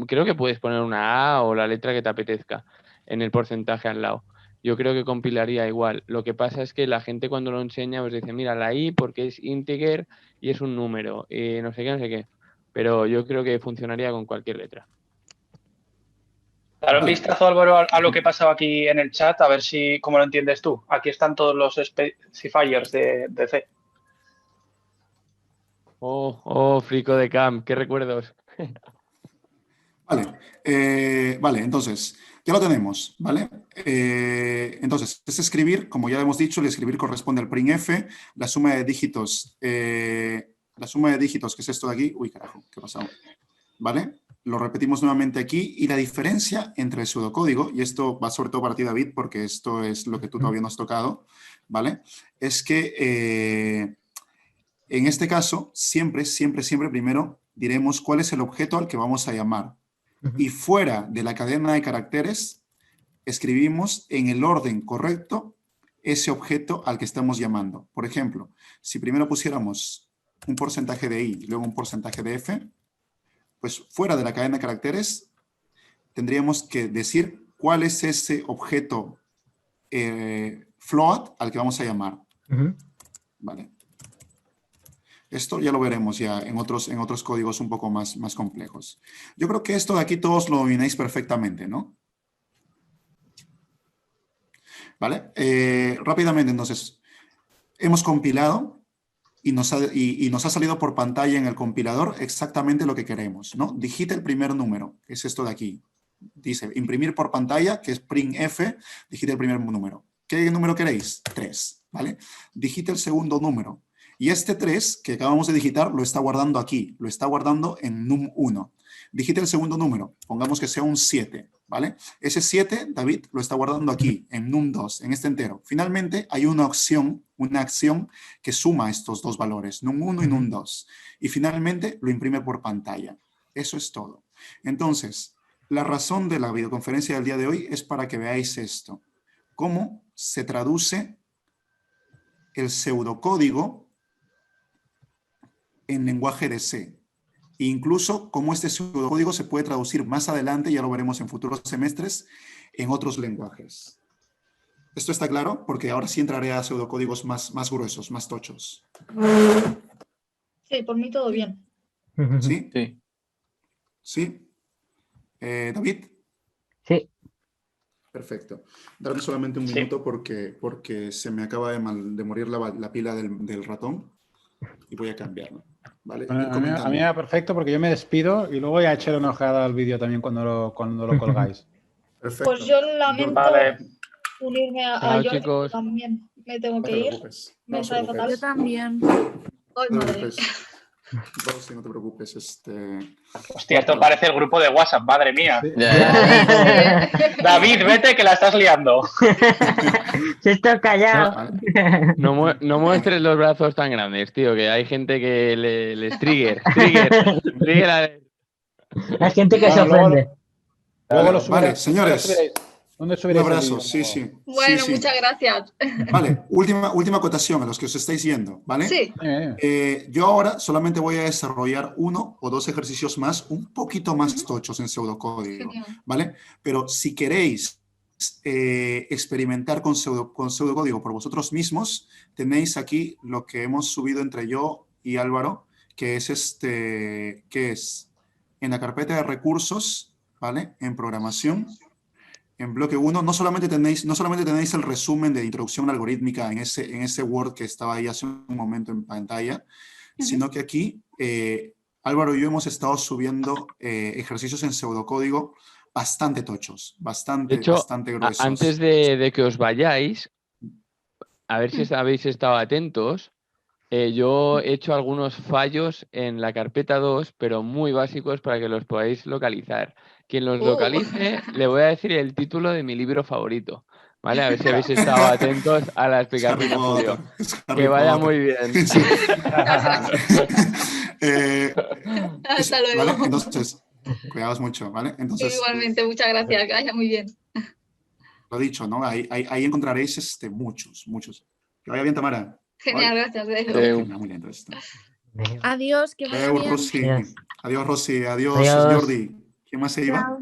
Speaker 2: creo que puedes poner una A o la letra que te apetezca en el porcentaje al lado. Yo creo que compilaría igual. Lo que pasa es que la gente cuando lo enseña pues dice, mira, la i porque es integer y es un número y no sé qué, no sé qué. Pero yo creo que funcionaría con cualquier letra.
Speaker 8: Dale un vistazo, Álvaro, a lo que pasaba aquí en el chat, a ver cómo lo entiendes tú. Aquí están todos los specifiers de C.
Speaker 2: Oh, frico de Camp, qué recuerdos.
Speaker 3: Vale, entonces, ya lo tenemos, ¿vale? Entonces, es escribir, como ya hemos dicho, el escribir corresponde al printf, la suma de dígitos, que es esto de aquí, uy, carajo, ¿qué ha pasado? ¿Vale? Lo repetimos nuevamente aquí, y la diferencia entre el pseudocódigo, y esto va sobre todo para ti, David, porque esto es lo que tú todavía no has tocado, ¿vale? Es que en este caso, siempre primero diremos cuál es el objeto al que vamos a llamar. Y fuera de la cadena de caracteres, escribimos en el orden correcto ese objeto al que estamos llamando. Por ejemplo, si primero pusiéramos un porcentaje de i y luego un porcentaje de f, pues fuera de la cadena de caracteres tendríamos que decir cuál es ese objeto float al que vamos a llamar. ¿Vale? Esto ya lo veremos ya en otros códigos un poco más complejos. Yo creo que esto de aquí todos lo domináis perfectamente, ¿no? ¿Vale? Rápidamente, entonces, hemos compilado y nos ha salido por pantalla en el compilador exactamente lo que queremos, ¿no? Digita el primer número, que es esto de aquí. Dice, imprimir por pantalla, que es printf, digita el primer número. ¿Qué número queréis? 3, ¿vale? Digita el segundo número. Y este 3 que acabamos de digitar lo está guardando aquí, lo está guardando en num1. Digite el segundo número, pongamos que sea un 7, ¿vale? Ese 7, David lo está guardando aquí, en num2, en este entero. Finalmente, hay una acción que suma estos dos valores, num1 y num2. Y finalmente, lo imprime por pantalla. Eso es todo. Entonces, la razón de la videoconferencia del día de hoy es para que veáis esto. Cómo se traduce el pseudocódigo en lenguaje de C. E incluso cómo este pseudocódigo se puede traducir más adelante, ya lo veremos en futuros semestres, en otros lenguajes. ¿Esto está claro? Porque ahora sí entraré a pseudocódigos más gruesos, más tochos.
Speaker 4: Sí, por mí todo bien.
Speaker 3: ¿Sí?
Speaker 5: Sí.
Speaker 3: ¿Sí? ¿David?
Speaker 1: Sí.
Speaker 3: Perfecto. Darme solamente un minuto porque se me acaba de morir la pila del ratón y voy a cambiarlo. ¿Vale?
Speaker 7: Bueno, a mí me va perfecto porque yo me despido y luego voy a echar una ojeada al vídeo también cuando lo colgáis.
Speaker 3: Perfecto.
Speaker 4: Pues yo lamento unirme a
Speaker 2: Chao,
Speaker 4: Jordi,
Speaker 2: chicos.
Speaker 4: también me tengo
Speaker 3: No
Speaker 4: que
Speaker 3: te
Speaker 4: ir.
Speaker 3: preocupes.
Speaker 4: Me
Speaker 3: No te
Speaker 4: sabe fatal.
Speaker 9: Yo también.
Speaker 4: Ay,
Speaker 3: No te
Speaker 4: madre.
Speaker 3: preocupes. Rosy, no te preocupes.
Speaker 8: Hostia, esto parece el grupo de WhatsApp, madre mía.
Speaker 7: Sí.
Speaker 8: David, vete que la estás liando.
Speaker 1: Se está callado.
Speaker 3: Vale.
Speaker 2: No muestres los brazos tan grandes, tío, que hay gente que les trigger
Speaker 1: Hay gente que se
Speaker 7: Bueno,
Speaker 1: ofende.
Speaker 7: Luego lo
Speaker 3: Vale,
Speaker 7: subiréis.
Speaker 3: señores.
Speaker 7: ¿Dónde
Speaker 3: Un
Speaker 7: subiréis el
Speaker 3: abrazo,
Speaker 7: vídeo?
Speaker 3: sí, sí.
Speaker 4: Bueno,
Speaker 3: Sí, sí.
Speaker 4: muchas gracias.
Speaker 3: Vale, última acotación a los que os estáis yendo, ¿vale?
Speaker 4: Sí.
Speaker 3: Yo ahora solamente voy a desarrollar 1 o 2 ejercicios más, un poquito más tochos en pseudocódigo,
Speaker 4: Genial.
Speaker 3: ¿vale? Pero si queréis experimentar con pseudocódigo por vosotros mismos, tenéis aquí lo que hemos subido entre yo y Álvaro, que es en la carpeta de recursos, ¿vale? En programación. En bloque 1, no solamente tenéis el resumen de introducción algorítmica en ese Word que estaba ahí hace un momento en pantalla, sino que aquí Álvaro y yo hemos estado subiendo ejercicios en pseudocódigo bastante tochos, bastante gruesos.
Speaker 2: Antes de que os vayáis, a ver si habéis estado atentos, yo he hecho algunos fallos en la carpeta 2, pero muy básicos para que los podáis localizar. Quien los localice, le voy a decir el título de mi libro favorito, ¿vale? A ver si habéis estado atentos a la explicación de Julio. Que vaya muy bien.
Speaker 3: Sí.
Speaker 4: Hasta luego.
Speaker 3: ¿Vale? Entonces, cuidaos mucho, ¿vale? Entonces,
Speaker 4: Igualmente, muchas gracias. Que vaya muy bien.
Speaker 3: lo dicho, ¿no? Ahí encontraréis muchos. Que vaya bien, Tamara.
Speaker 4: Genial, gracias.
Speaker 3: Venga, muy bien, entonces.
Speaker 9: Adiós, que vaya
Speaker 3: Adiós,
Speaker 9: bien.
Speaker 3: Rosy. Adiós, Rosy. Adiós,
Speaker 1: Adiós.
Speaker 3: Jordi. ¿Quién más se iba?
Speaker 9: Chao.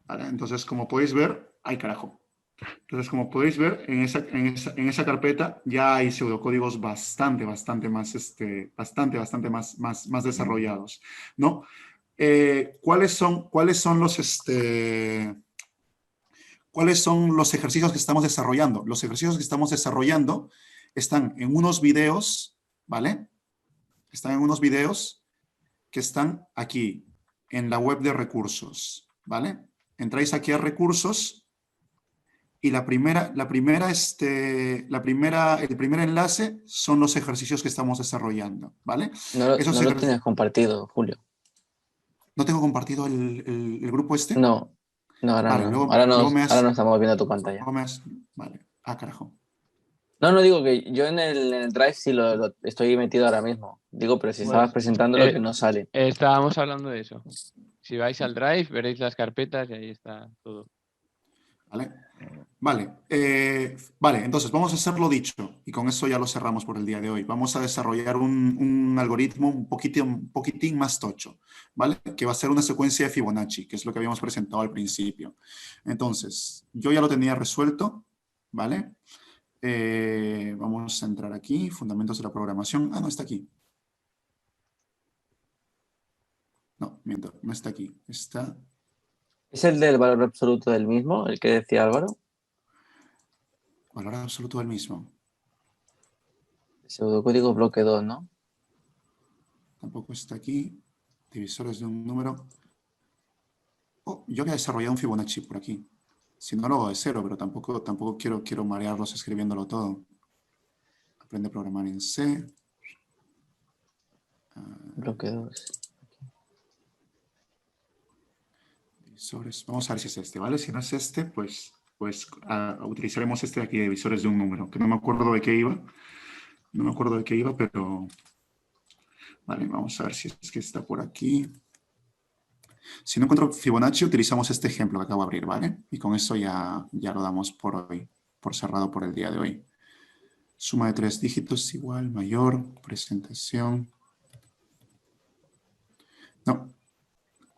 Speaker 3: Vale, entonces, como podéis ver, ¡ay, carajo! Entonces, como podéis ver, en esa carpeta ya hay pseudocódigos bastante más desarrollados, ¿no? ¿Cuáles son los ejercicios que estamos desarrollando? Los ejercicios que estamos desarrollando están en unos videos, ¿vale? Están en unos videos que están aquí, en la web de recursos, ¿vale? Entráis aquí a recursos y el primer enlace son los ejercicios que estamos desarrollando, ¿vale?
Speaker 5: No lo tienes compartido, Julio.
Speaker 3: ¿No tengo compartido el grupo este?
Speaker 5: No, ahora
Speaker 3: vale,
Speaker 5: no.
Speaker 3: Luego
Speaker 5: Ahora no estamos viendo tu pantalla.
Speaker 3: Vale. Ah, carajo.
Speaker 5: No, digo que yo en el Drive sí lo estoy metido ahora mismo. Digo, pero si estabas presentando lo que no sale.
Speaker 2: Estábamos hablando de eso. Si vais al Drive, veréis las carpetas y ahí está todo.
Speaker 3: Vale, entonces vamos a hacer lo dicho y con eso ya lo cerramos por el día de hoy. Vamos a desarrollar un algoritmo un poquitín más tocho, ¿vale? Que va a ser una secuencia de Fibonacci, que es lo que habíamos presentado al principio. Entonces, yo ya lo tenía resuelto, ¿vale? Vamos a entrar aquí, fundamentos de la programación. Ah, no está aquí. No, miento, no está aquí. Está...
Speaker 5: ¿Es el del valor absoluto del mismo, el que decía Álvaro?
Speaker 3: Valor absoluto del mismo.
Speaker 5: Pseudocódigo bloque 2, ¿no?
Speaker 3: Tampoco está aquí. Divisores de un número. Oh, yo había desarrollado un Fibonacci por aquí. Si no lo hago de cero, pero tampoco quiero marearlos escribiéndolo todo. Aprende a programar en C.
Speaker 5: Bloque 2.
Speaker 3: Visores. Vamos a ver si es este, ¿vale? Si no es este, pues utilizaremos este de aquí de visores de un número, que no me acuerdo de qué iba. No me acuerdo de qué iba, pero... Vale, vamos a ver si es que está por aquí. Si no encuentro Fibonacci, utilizamos este ejemplo que acabo de abrir, ¿vale? Y con eso ya lo damos por hoy, por cerrado por el día de hoy. Suma de 3 dígitos igual, mayor, presentación. No,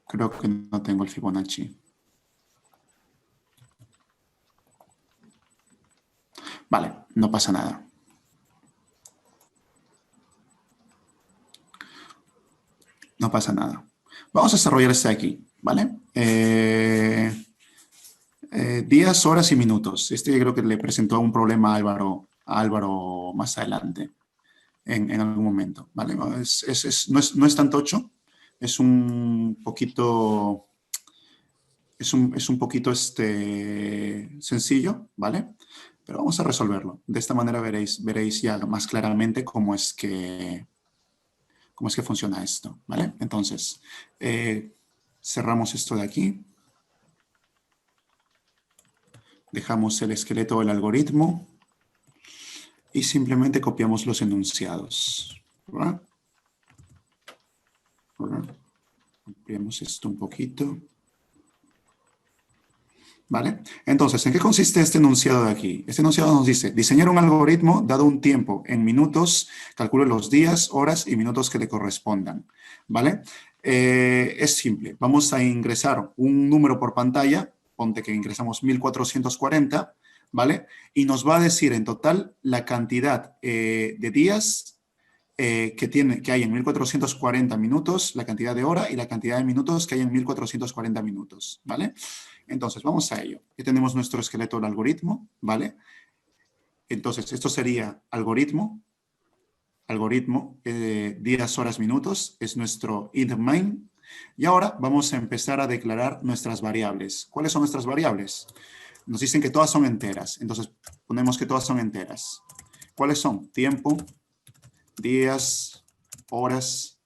Speaker 3: creo que no tengo el Fibonacci. Vale, no pasa nada. No pasa nada. Vamos a desarrollar este de aquí, ¿vale? Días, horas y minutos. Este yo creo que le presentó un problema a Álvaro más adelante, en algún momento, ¿vale? No es tan tocho, es un poquito... Es un poquito sencillo, ¿vale? Pero vamos a resolverlo. De esta manera veréis ya más claramente cómo es que funciona esto, ¿vale? Entonces, cerramos esto de aquí. Dejamos el esqueleto del algoritmo y simplemente copiamos los enunciados, ¿verdad? Ampliamos esto un poquito. ¿Vale? Entonces, ¿en qué consiste este enunciado de aquí? Este enunciado nos dice, diseñar un algoritmo dado un tiempo en minutos, calcule los días, horas y minutos que le correspondan, ¿vale? Es simple, vamos a ingresar un número por pantalla, ponte que ingresamos 1440, ¿vale? Y nos va a decir en total la cantidad de días que hay en 1440 minutos, la cantidad de hora y la cantidad de minutos que hay en 1440 minutos, ¿vale? Entonces, vamos a ello. Ya tenemos nuestro esqueleto del algoritmo, ¿vale? Entonces, esto sería algoritmo, días, horas, minutos, es nuestro int main. Y ahora vamos a empezar a declarar nuestras variables. ¿Cuáles son nuestras variables? Nos dicen que todas son enteras, entonces ponemos que todas son enteras. ¿Cuáles son? Tiempo, días, horas,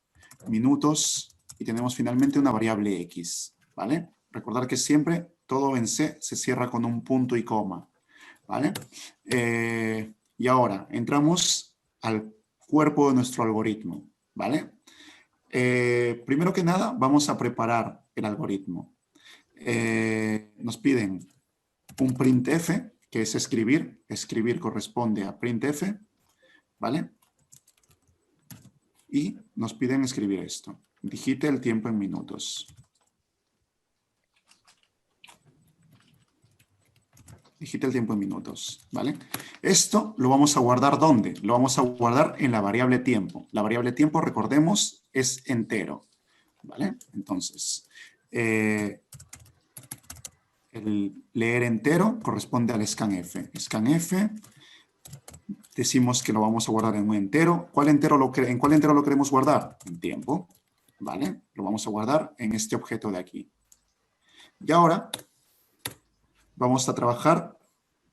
Speaker 3: minutos y tenemos finalmente una variable x, ¿vale? Recordar que siempre todo en C se cierra con un punto y coma, ¿vale? Y ahora entramos al cuerpo de nuestro algoritmo, ¿vale? Primero que nada, vamos a preparar el algoritmo. Nos piden un printf, que es escribir. Escribir corresponde a printf, ¿vale? Y nos piden escribir esto. Digite el tiempo en minutos. Digite el tiempo en minutos, ¿vale? Esto lo vamos a guardar ¿dónde? Lo vamos a guardar en la variable tiempo. La variable tiempo, recordemos, es entero, ¿vale? Entonces, el leer entero corresponde al scanf. Scanf, decimos que lo vamos a guardar en un entero. ¿En cuál entero lo queremos guardar? En tiempo, ¿vale? Lo vamos a guardar en este objeto de aquí. Y ahora vamos a trabajar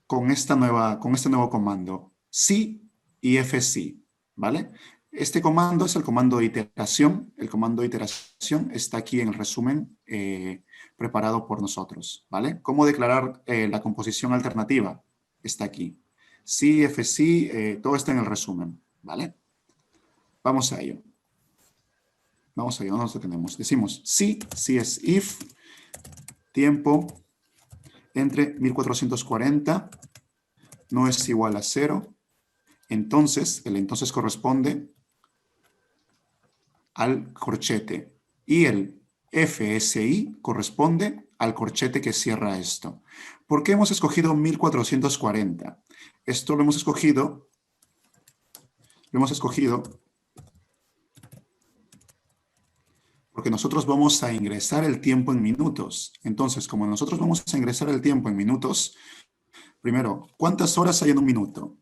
Speaker 3: con este nuevo comando, si y fsi, ¿vale? Este comando es el comando de iteración. El comando de iteración está aquí en el resumen preparado por nosotros, ¿vale? ¿Cómo declarar la composición alternativa? Está aquí. Si, fsi, todo está en el resumen, ¿vale? Vamos a ello. Vamos a ello, no nos detenemos. Decimos si es if, tiempo entre 1440 no es igual a 0. Entonces, el entonces corresponde al corchete. Y el FSI corresponde al corchete que cierra esto. ¿Por qué hemos escogido 1440? Esto lo hemos escogido porque nosotros vamos a ingresar el tiempo en minutos. Entonces, como nosotros vamos a ingresar el tiempo en minutos, primero, ¿cuántas horas hay en un minuto?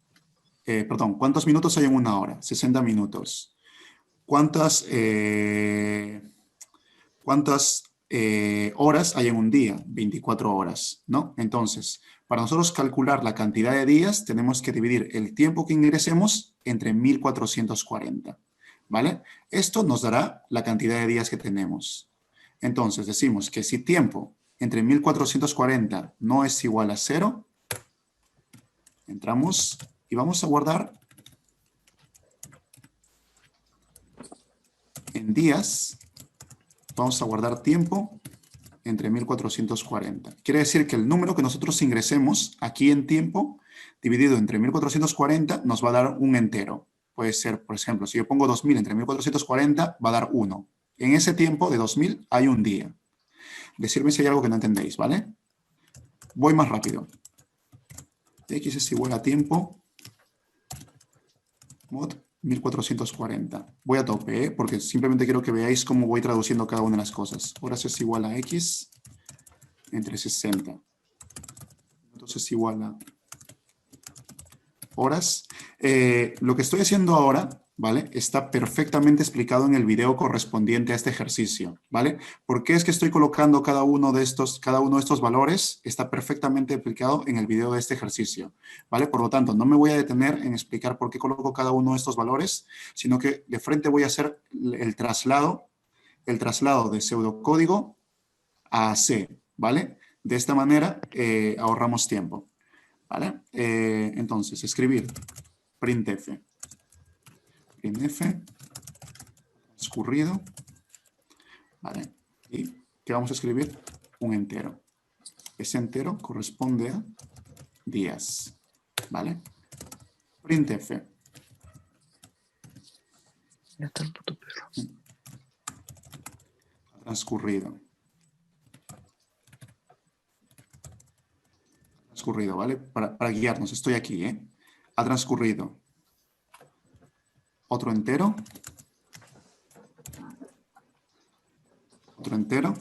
Speaker 3: ¿Cuántos minutos hay en una hora? 60 minutos. ¿Cuántas horas hay en un día? 24 horas, ¿no? Entonces, para nosotros calcular la cantidad de días, tenemos que dividir el tiempo que ingresemos entre 1440. ¿vale? Esto nos dará la cantidad de días que tenemos. Entonces decimos que si tiempo entre 1440 no es igual a 0, entramos y vamos a guardar en días, vamos a guardar tiempo entre 1440. Quiere decir que el número que nosotros ingresemos aquí en tiempo, dividido entre 1440, nos va a dar un entero. Puede ser, por ejemplo, si yo pongo 2000 entre 1440, va a dar 1. En ese tiempo de 2000 hay un día. Decidme si hay algo que no entendéis, ¿vale? Voy más rápido. X es igual a tiempo mod 1440. Voy a tope, porque simplemente quiero que veáis cómo voy traduciendo cada una de las cosas. Horas es igual a X entre 60. Entonces es igual a horas. Lo que estoy haciendo ahora, ¿vale? Está perfectamente explicado en el video correspondiente a este ejercicio, ¿vale? ¿Por qué es que estoy colocando cada uno de estos valores? Está perfectamente explicado en el video de este ejercicio, ¿vale? Por lo tanto, no me voy a detener en explicar por qué coloco cada uno de estos valores, sino que de frente voy a hacer el traslado de pseudocódigo a C, ¿vale? De esta manera ahorramos tiempo, ¿vale? Entonces, escribir printf. Printf, transcurrido, ¿vale? ¿Y qué vamos a escribir? Un entero. Ese entero corresponde a días, ¿vale? Printf.
Speaker 5: Ya está el puto perro.
Speaker 3: Transcurrido. Transcurrido, ¿vale? Para guiarnos, estoy aquí, ¿eh? Ha transcurrido otro entero. Otro entero,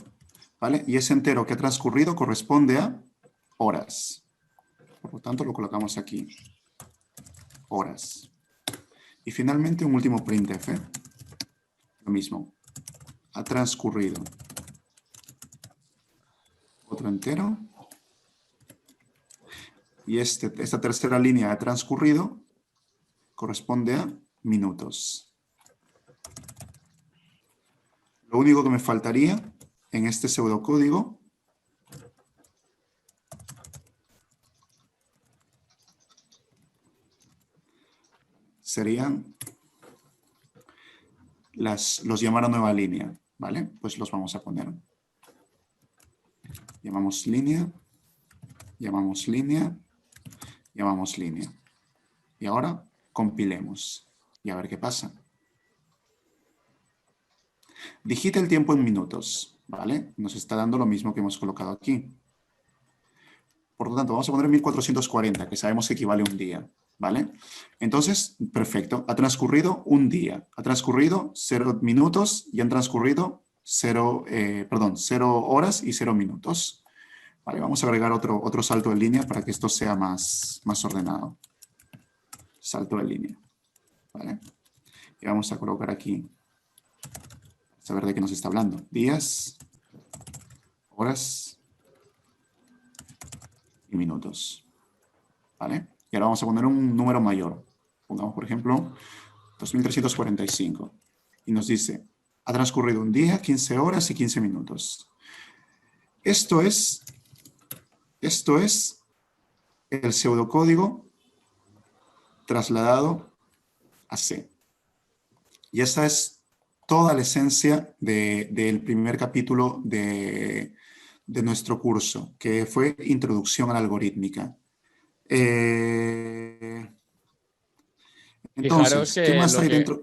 Speaker 3: ¿vale? Y ese entero que ha transcurrido corresponde a horas. Por lo tanto, lo colocamos aquí. Horas. Y finalmente un último printf. Lo mismo. Ha transcurrido otro entero. Y esta tercera línea ha transcurrido corresponde a minutos. Lo único que me faltaría en este pseudocódigo serían los llamar a nueva línea, ¿vale? Pues los vamos a poner. Llamamos línea, llamamos línea, llamamos línea. Y ahora compilemos y a ver qué pasa. Digita el tiempo en minutos, ¿vale? Nos está dando lo mismo que hemos colocado aquí. Por lo tanto, vamos a poner 1440, que sabemos que equivale a un día, ¿vale? Entonces, perfecto. Ha transcurrido un día. Ha transcurrido 0 minutos y han transcurrido 0 horas y 0 minutos. Vale, vamos a agregar otro salto de línea para que esto sea más ordenado. Salto de línea, ¿vale? Y vamos a colocar aquí, saber de qué nos está hablando. Días, horas y minutos, ¿vale? Y ahora vamos a poner un número mayor. Pongamos, por ejemplo, 2345. Y nos dice, ha transcurrido un día, 15 horas y 15 minutos. Esto es el pseudocódigo trasladado a C. Y esa es toda la esencia del primer capítulo de nuestro curso, que fue Introducción a la Algorítmica. Entonces, ¿qué más hay dentro?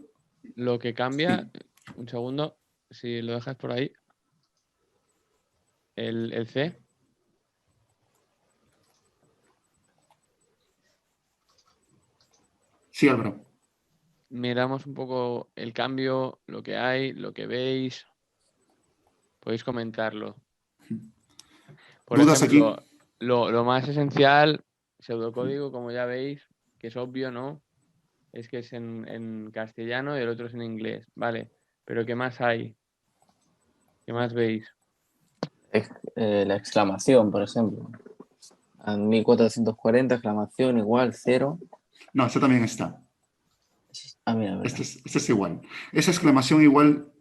Speaker 2: Lo que cambia,
Speaker 3: Sí.
Speaker 2: un segundo, si lo dejas por ahí, el C.
Speaker 3: Sí, Álvaro.
Speaker 2: Miramos un poco el cambio, lo que hay, lo que veis. Podéis comentarlo. Por
Speaker 3: ¿Dudas
Speaker 2: ejemplo,
Speaker 3: aquí?
Speaker 2: lo más esencial, pseudocódigo, como ya veis, que es obvio, ¿no? Es que es en castellano y el otro es en inglés, ¿vale? Pero ¿qué más hay? ¿Qué más veis?
Speaker 5: La exclamación, por ejemplo. En 1440, exclamación igual, 0.
Speaker 3: No, eso también está.
Speaker 5: mira, mira.
Speaker 3: Este es igual. Esa exclamación igual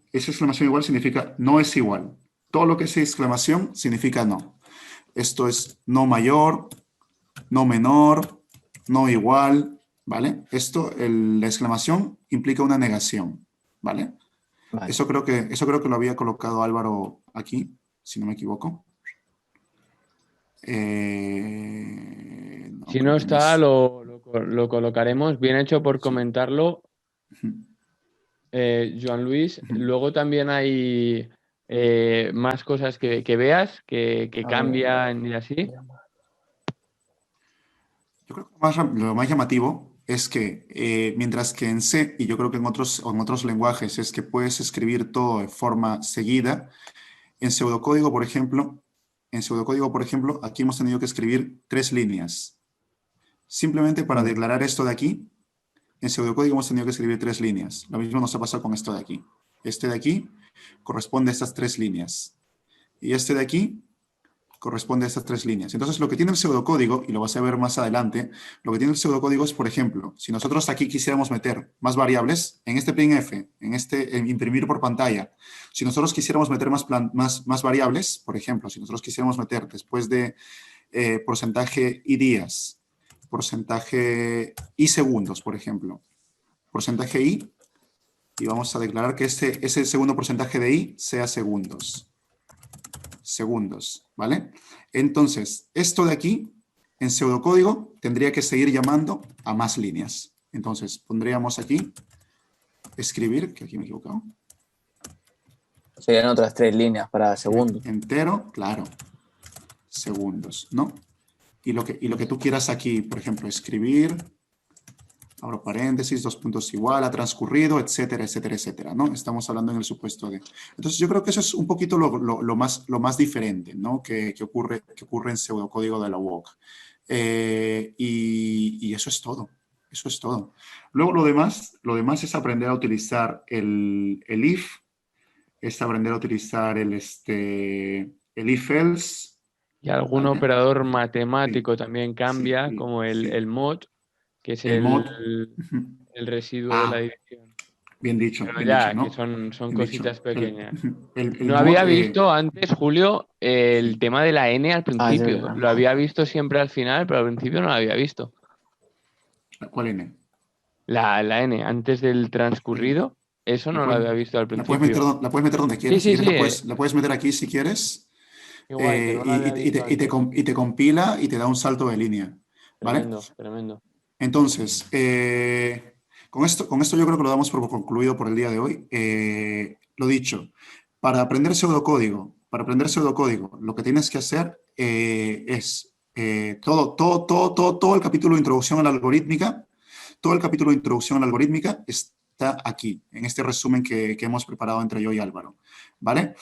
Speaker 3: significa no es igual. Todo lo que es exclamación significa no. Esto es no mayor, no menor, no igual, ¿vale? La exclamación implica una negación, ¿vale?
Speaker 5: Vale.
Speaker 3: Eso creo que lo había colocado Álvaro aquí, si no me equivoco.
Speaker 2: Si no está, lo colocaremos. Bien hecho por comentarlo, Joan Luis. Luego también hay más cosas que veas que cambian y así.
Speaker 3: Yo creo que lo más llamativo es que mientras que en C, y yo creo que en otros lenguajes, es que puedes escribir todo de forma seguida, en pseudocódigo, por ejemplo, aquí hemos tenido que escribir 3 líneas. Simplemente para declarar esto de aquí, en pseudocódigo hemos tenido que escribir 3 líneas. Lo mismo nos ha pasado con esto de aquí. Este de aquí corresponde a estas 3 líneas. Y este de aquí corresponde a estas 3 líneas. Entonces, lo que tiene el pseudocódigo, y lo vas a ver más adelante, lo que tiene el pseudocódigo es, por ejemplo, si nosotros aquí quisiéramos meter más variables, en este printf, en imprimir por pantalla, si nosotros quisiéramos meter más variables, por ejemplo, si nosotros quisiéramos meter después de porcentaje y días, porcentaje y segundos, por ejemplo, porcentaje y vamos a declarar que ese segundo porcentaje de i sea segundos, ¿vale? Entonces, esto de aquí, en pseudocódigo, tendría que seguir llamando a más líneas. Entonces, pondríamos aquí, escribir, que aquí me he equivocado.
Speaker 5: Serían otras 3 líneas para segundos.
Speaker 3: Entero, claro. Segundos, ¿no? Y lo que tú quieras aquí, por ejemplo, escribir, abro paréntesis, 2 puntos igual, ha transcurrido, etcétera, etcétera, etcétera, ¿no? Estamos hablando en el supuesto de... Entonces, yo creo que eso es un poquito lo más diferente, ¿no? Que ocurre en pseudocódigo de la UOC. Y eso es todo. Eso es todo. Luego, lo demás es aprender a utilizar el if, es aprender a utilizar el if-else.
Speaker 2: Y algún operador matemático también cambia, como el mod, que es el residuo de la dirección.
Speaker 3: Bien dicho.
Speaker 2: Pero
Speaker 3: bien
Speaker 2: ya,
Speaker 3: dicho, ¿no?
Speaker 2: que son
Speaker 3: Bien
Speaker 2: cositas
Speaker 3: dicho.
Speaker 2: pequeñas.
Speaker 3: El
Speaker 2: No
Speaker 3: mod,
Speaker 2: había visto antes, Julio, el tema de la N al principio.
Speaker 5: verdad.
Speaker 2: Lo había visto siempre al final, pero al principio no lo había visto.
Speaker 3: ¿Cuál N?
Speaker 2: La N, antes del transcurrido, eso no lo había visto al
Speaker 3: La
Speaker 2: principio.
Speaker 3: puedes meter donde quieras.
Speaker 2: Sí,
Speaker 3: Si quieres,
Speaker 2: sí.
Speaker 3: la puedes meter aquí si quieres.
Speaker 2: Qué guay, que no lo había visto antes.
Speaker 3: Y te compila y te da un salto de línea. ¿Vale?
Speaker 2: Tremendo.
Speaker 3: Entonces, con esto yo creo que lo damos por concluido por el día de hoy. Lo dicho, para aprender pseudocódigo, lo que tienes que hacer es todo el capítulo de introducción a la algorítmica. Todo el capítulo de introducción a la algorítmica está aquí, en este resumen que hemos preparado entre yo y Álvaro. ¿Vale?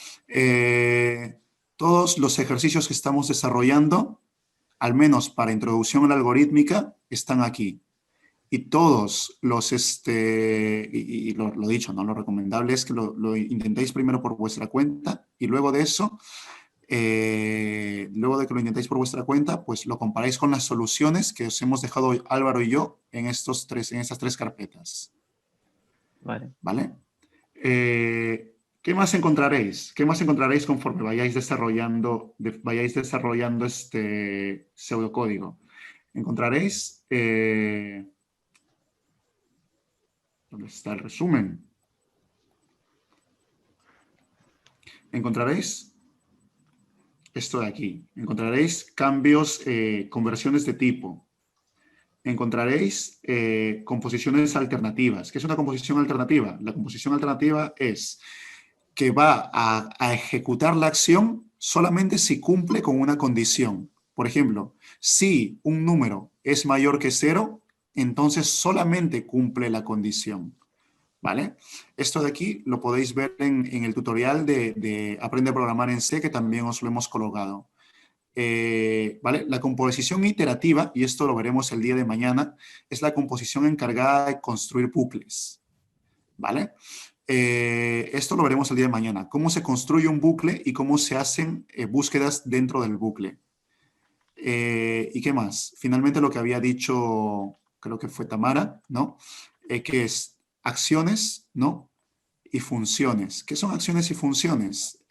Speaker 3: Todos los ejercicios que estamos desarrollando, al menos para introducción a la algorítmica, están aquí. Y todos los, lo dicho, ¿no? Lo recomendable es que lo intentéis primero por vuestra cuenta y luego de eso, luego de que lo intentéis por vuestra cuenta, pues lo comparáis con las soluciones que os hemos dejado Álvaro y yo en estas 3 carpetas.
Speaker 5: Vale.
Speaker 3: ¿Vale? ¿Qué más encontraréis? ¿Qué más encontraréis conforme vayáis desarrollando este pseudocódigo? Encontraréis... ¿dónde está el resumen? Encontraréis esto de aquí. Encontraréis cambios, conversiones de tipo. Encontraréis composiciones alternativas. ¿Qué es una composición alternativa? La composición alternativa es que va a ejecutar la acción solamente si cumple con una condición. Por ejemplo, si un número es mayor que 0, entonces solamente cumple la condición. ¿Vale? Esto de aquí lo podéis ver en el tutorial de Aprende a programar en C, que también os lo hemos colocado. ¿Vale? La composición iterativa, y esto lo veremos el día de mañana, es la composición encargada de construir bucles. ¿Vale? Esto lo veremos el día de mañana. Cómo se construye un bucle y cómo se hacen búsquedas dentro del bucle. ¿Y qué más? Finalmente lo que había dicho, creo que fue Tamara, ¿no? Que es acciones, ¿no? Y funciones. ¿Qué son acciones y funciones?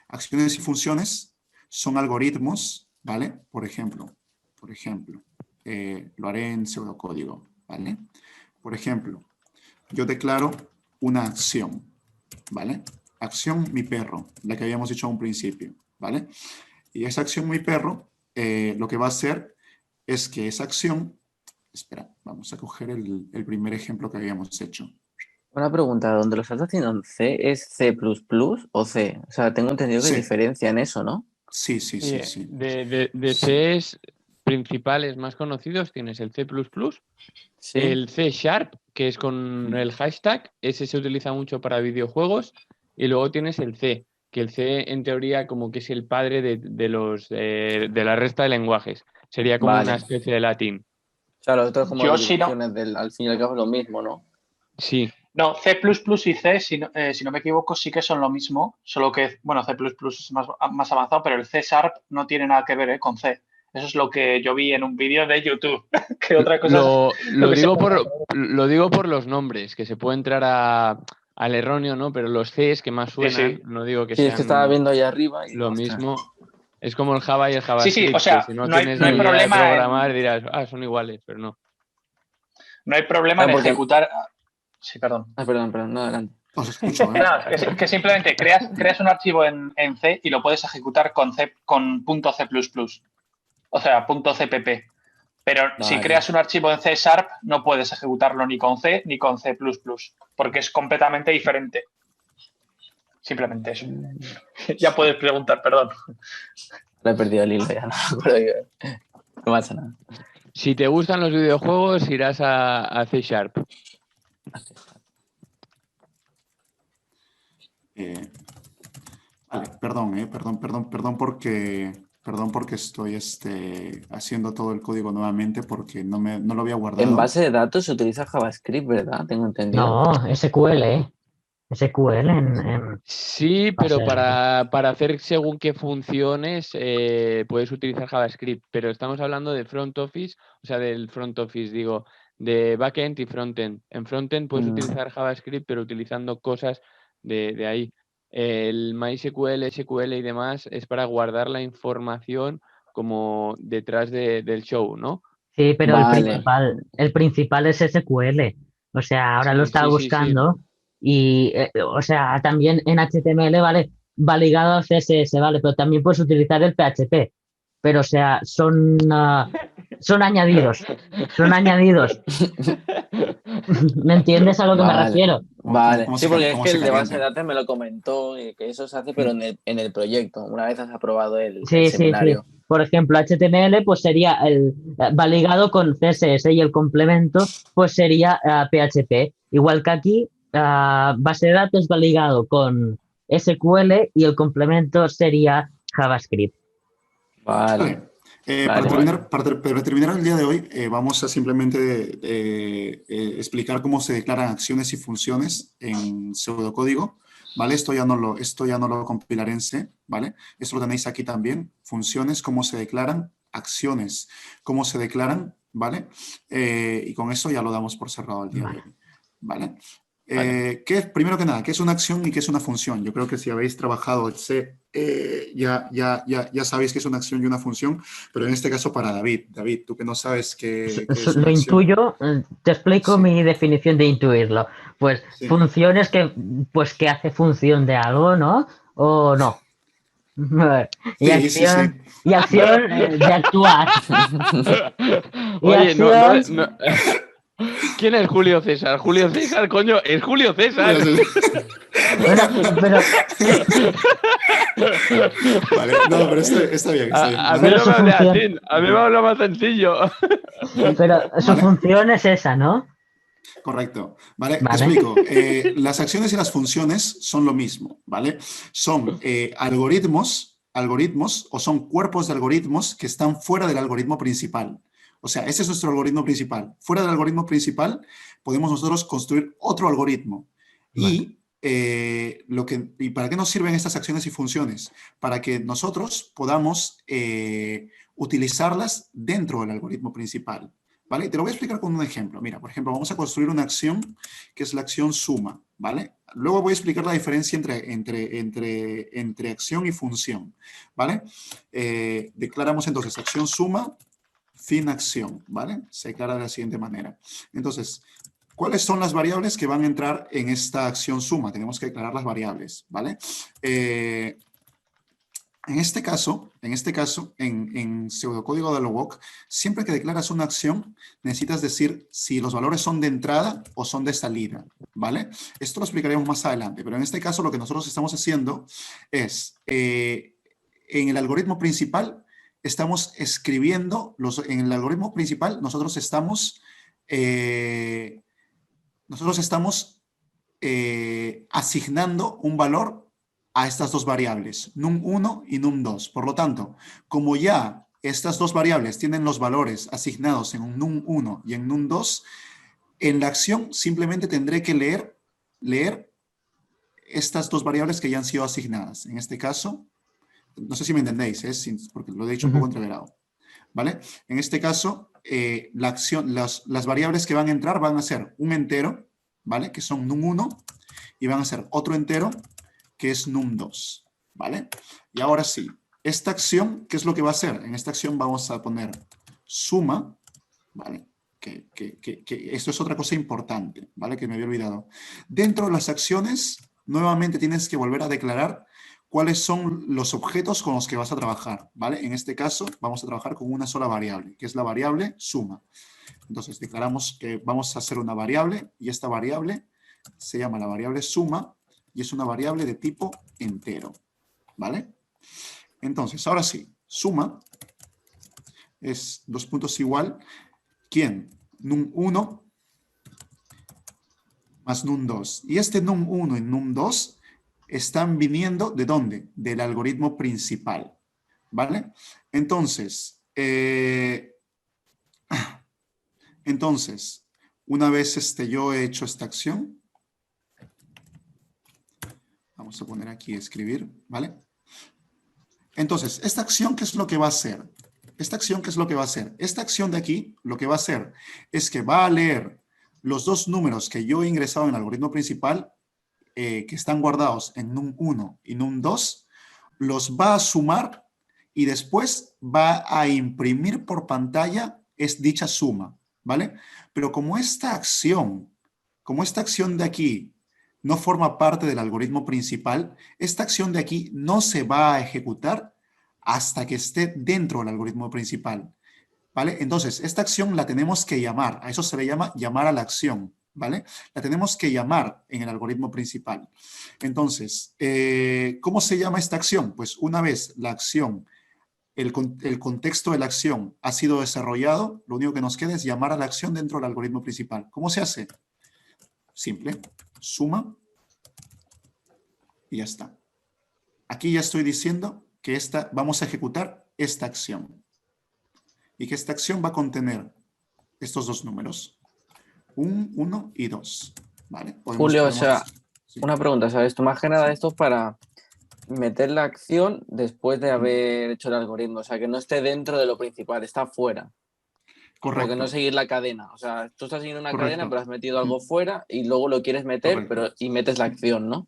Speaker 3: Acciones y funciones son algoritmos, ¿vale? Por ejemplo, lo haré en pseudocódigo, ¿vale? Por ejemplo, yo declaro una acción, ¿vale? Acción mi perro, la que habíamos dicho a un principio, ¿vale? Y esa acción mi perro, lo que va a hacer es que esa acción, espera, vamos a coger el primer ejemplo que habíamos hecho.
Speaker 5: Una pregunta, ¿dónde lo estás haciendo en C es C++ o C? O sea, tengo entendido que
Speaker 3: Sí.
Speaker 5: diferencia en eso, ¿no?
Speaker 3: Sí.
Speaker 2: De Cs principales más conocidos tienes el C++,
Speaker 5: Sí.
Speaker 2: el C Sharp, que es con el hashtag, ese se utiliza mucho para videojuegos, y luego tienes el C, que el C en teoría como que es el padre de la resta de lenguajes. Sería como
Speaker 5: Vale.
Speaker 2: una especie de latín.
Speaker 5: O sea, los otros como
Speaker 8: Yo, si no-
Speaker 5: derivaciones al fin y al cabo es lo mismo, ¿no?
Speaker 2: Sí.
Speaker 8: No, C++ y C, si no me equivoco, sí que son lo mismo, solo que, bueno, C++ es más avanzado, pero el C Sharp no tiene nada que ver con C. Eso es lo que yo vi en un vídeo de YouTube. Que otra cosa
Speaker 2: Lo
Speaker 8: que se
Speaker 2: digo
Speaker 8: puede
Speaker 2: lo digo por los nombres, que se puede entrar al erróneo, ¿no? Pero los Cs que más suenan,
Speaker 8: sí.
Speaker 2: no digo que
Speaker 5: Sí, es
Speaker 2: sean
Speaker 5: que estaba viendo ahí arriba y
Speaker 2: lo
Speaker 5: ostras.
Speaker 2: mismo. Es como el Java y el
Speaker 8: Sí,
Speaker 2: JavaScript,
Speaker 8: o sea,
Speaker 2: que si no
Speaker 8: no hay
Speaker 2: tienes ni idea de
Speaker 8: problema
Speaker 2: programar dirás, son iguales, pero no.
Speaker 8: No hay problema en
Speaker 5: porque-
Speaker 8: ejecutar. Sí, perdón.
Speaker 5: Ah, perdón, no, adelante.
Speaker 3: Os escucho, ¿eh?
Speaker 8: Nada, que simplemente creas un archivo en C y lo puedes ejecutar con .c++. O sea, .cpp. Pero si
Speaker 5: Vale.
Speaker 8: creas un archivo en C Sharp, no puedes ejecutarlo ni con C ni con C++, porque es completamente diferente. Simplemente eso. Ya puedes preguntar, perdón.
Speaker 5: Lo he perdido el hilo ya, no me acuerdo yo. No pasa nada.
Speaker 2: Si te gustan los videojuegos, irás a C Sharp.
Speaker 3: Vale, perdón porque estoy haciendo todo el código nuevamente porque no lo había guardado.
Speaker 5: En base de datos se utiliza JavaScript, ¿verdad? Tengo entendido.
Speaker 1: No, SQL, ¿eh? SQL en
Speaker 2: Sí, pero para hacer según qué funciones puedes utilizar JavaScript, pero estamos hablando de front office, o sea, del front office, digo, de backend y frontend. En frontend puedes utilizar JavaScript, pero utilizando cosas de ahí. El MySQL, SQL y demás es para guardar la información como detrás del show, ¿no?
Speaker 1: Sí, pero
Speaker 5: Vale.
Speaker 1: el principal es SQL. O sea, ahora lo estaba
Speaker 2: Sí.
Speaker 1: buscando y, o sea, también en HTML, ¿vale? Va ligado a CSS, ¿vale? Pero también puedes utilizar el PHP. Pero, o sea, son añadidos. Son añadidos. ¿Me entiendes a lo que me refiero?
Speaker 5: Vale.
Speaker 3: ¿Cómo
Speaker 5: Sí, porque es
Speaker 3: cómo
Speaker 5: que
Speaker 3: se
Speaker 5: el de base de
Speaker 3: calienta?
Speaker 5: datos me lo comentó y que eso se hace, pero en el proyecto, una vez has aprobado el
Speaker 1: Sí.
Speaker 5: seminario.
Speaker 1: Por ejemplo, HTML pues sería va ligado con CSS y el complemento pues sería PHP. Igual que aquí, base de datos va ligado con SQL y el complemento sería JavaScript.
Speaker 5: Vale.
Speaker 3: Para terminar el día de hoy, vamos a simplemente explicar cómo se declaran acciones y funciones en pseudocódigo, ¿vale? Esto ya no lo compilaré en C, ¿vale? Esto lo tenéis aquí también, funciones, cómo se declaran, acciones, cómo se declaran, ¿vale? Y con eso ya lo damos por cerrado el día de hoy, ¿vale? Primero que nada, ¿qué es una acción y qué es una función? Yo creo que si habéis trabajado el C, ya sabéis qué es una acción y una función, pero en este caso para David. David, tú que no sabes qué es una
Speaker 1: Lo
Speaker 3: acción.
Speaker 1: intuyo, te explico mi definición de intuirlo. Pues funciones que hace función de algo, ¿no? O no. Y acción, y acción de actuar. Y
Speaker 2: Oye,
Speaker 1: acción...
Speaker 2: no. ¿Quién es Julio César? Julio César, coño, es Julio César.
Speaker 1: Bueno, pero...
Speaker 3: Vale, no, pero está bien.
Speaker 2: A mí no me hable así, a mí me habla más sencillo.
Speaker 1: Pero su función es esa, ¿no?
Speaker 3: Correcto. Vale, te explico. Las acciones y las funciones son lo mismo, ¿vale? Son algoritmos o son cuerpos de algoritmos que están fuera del algoritmo principal. O sea, ese es nuestro algoritmo principal. Fuera del algoritmo principal podemos nosotros construir otro algoritmo. Vale. ¿Y para qué nos sirven estas acciones y funciones? Para que nosotros podamos utilizarlas dentro del algoritmo principal. ¿vale? Y te lo voy a explicar con un ejemplo. Mira, por ejemplo, vamos a construir una acción que es la acción suma, ¿vale? Luego voy a explicar la diferencia entre acción y función, ¿vale? Declaramos entonces acción suma, fin acción, ¿vale? Se declara de la siguiente manera. Entonces, ¿cuáles son las variables que van a entrar en esta acción suma? Tenemos que declarar las variables, ¿vale? En este caso, en pseudocódigo de LOWOC, siempre que declaras una acción, necesitas decir si los valores son de entrada o son de salida, ¿vale? Esto lo explicaremos más adelante, pero en este caso lo que nosotros estamos haciendo es, en el algoritmo principal, estamos escribiendo, en el algoritmo principal nosotros estamos asignando un valor a estas dos variables, num1 y num2. Por lo tanto, como ya estas dos variables tienen los valores asignados en un num1 y en num2, en la acción simplemente tendré que leer estas dos variables que ya han sido asignadas. En este caso, no sé si me entendéis, porque lo he dicho un poco entreverado, ¿vale? En este caso, la acción, las variables que van a entrar van a ser un entero, ¿vale? Que son num1, y van a ser otro entero, que es num2, ¿vale? Y ahora sí, esta acción, ¿qué es lo que va a hacer? En esta acción vamos a poner suma, ¿vale? Que esto es otra cosa importante, ¿vale? Que me había olvidado. Dentro de las acciones, nuevamente tienes que volver a declarar cuáles son los objetos con los que vas a trabajar, ¿vale? En este caso, vamos a trabajar con una sola variable, que es la variable suma. Entonces, declaramos que vamos a hacer una variable, y esta variable se llama la variable suma, y es una variable de tipo entero, ¿vale? Entonces, ahora sí, suma es dos puntos igual, ¿quién? Num1 más num2. Y este num1 y num2 están viniendo ¿de dónde? Del algoritmo principal, ¿vale? Entonces, una vez yo he hecho esta acción, vamos a poner aquí escribir, ¿vale? Entonces, esta acción, ¿qué es lo que va a hacer? Esta acción, ¿qué es lo que va a hacer? Esta acción de aquí, lo que va a hacer es que va a leer los dos números que yo he ingresado en el algoritmo principal, que están guardados en num1 y num2, los va a sumar y después va a imprimir por pantalla dicha suma, ¿vale? Pero como esta acción de aquí no forma parte del algoritmo principal, esta acción de aquí no se va a ejecutar hasta que esté dentro del algoritmo principal, ¿vale? Entonces, esta acción la tenemos que llamar, a eso se le llama llamar a la acción, ¿vale? La tenemos que llamar en el algoritmo principal. Entonces, ¿cómo se llama esta acción? Pues una vez la acción, el contexto de la acción ha sido desarrollado, lo único que nos queda es llamar a la acción dentro del algoritmo principal. ¿Cómo se hace? Simple, suma y ya está. Aquí ya estoy diciendo que vamos a ejecutar esta acción y que esta acción va a contener estos dos números, 1 y 2, ¿vale?
Speaker 5: Julio, o sea,
Speaker 3: sí.
Speaker 5: Una pregunta, ¿sabes? Tú más que nada esto es para meter la acción después de haber hecho el algoritmo, o sea, que no esté dentro de lo principal, está fuera.
Speaker 3: Correcto.
Speaker 5: Como que no seguir la cadena. O sea, tú estás siguiendo una
Speaker 3: Correcto.
Speaker 5: cadena, pero has metido algo fuera y luego lo quieres meter, y metes la acción, ¿no?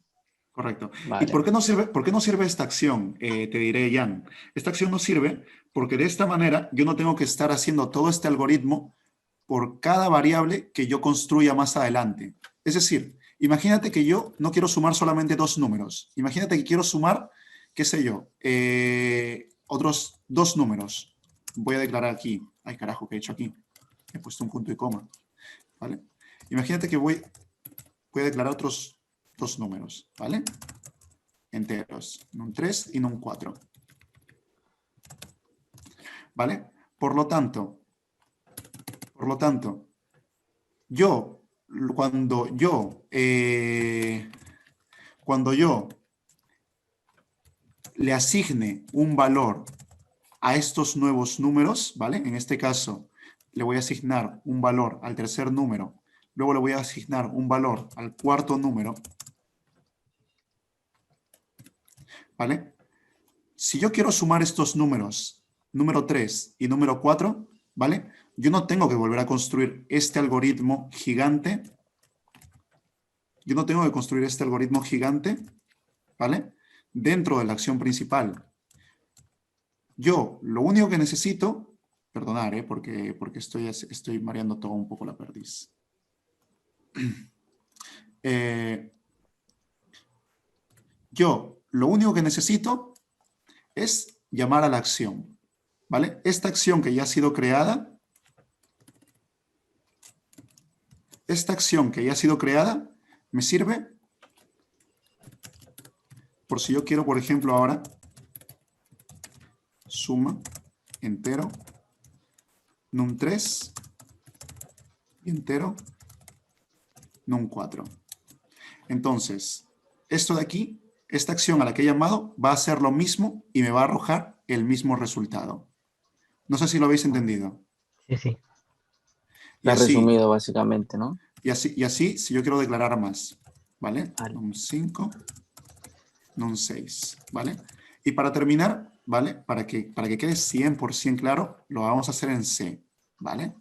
Speaker 3: Correcto.
Speaker 5: Vale.
Speaker 3: ¿Y por qué no sirve esta acción? Te diré, Jan. Esta acción no sirve porque de esta manera yo no tengo que estar haciendo todo este algoritmo por cada variable que yo construya más adelante. Es decir, imagínate que yo no quiero sumar solamente dos números. Imagínate que quiero sumar, qué sé yo, otros dos números. Voy a declarar aquí. Ay, carajo, ¿qué he hecho aquí? He puesto un punto y coma. ¿Vale? Imagínate que voy a declarar otros dos números, ¿vale? Enteros, num3 y num4. ¿Vale? Por lo tanto, cuando yo le asigne un valor a estos nuevos números, ¿vale? En este caso, le voy a asignar un valor al tercer número, luego le voy a asignar un valor al cuarto número, ¿vale? Si yo quiero sumar estos números, número 3 y número 4, ¿vale? Yo no tengo que volver a construir este algoritmo gigante. Yo no tengo que construir este algoritmo gigante, ¿vale? Dentro de la acción principal. Yo lo único que necesito, perdonad, porque estoy mareando todo un poco la perdiz. Yo lo único que necesito es llamar a la acción, ¿vale? Esta acción que ya ha sido creada, me sirve por si yo quiero, por ejemplo, ahora suma entero num3 y entero num4. Entonces, esto de aquí, esta acción a la que he llamado, va a hacer lo mismo y me va a arrojar el mismo resultado. No sé si lo habéis entendido.
Speaker 1: Sí, sí.
Speaker 5: Lo has resumido básicamente, ¿no?
Speaker 3: Y así, si yo quiero declarar más, ¿vale?
Speaker 1: Vale.
Speaker 3: num5, num6, ¿vale? Y para terminar, ¿vale? Para que quede 100% claro, lo vamos a hacer en C, ¿vale?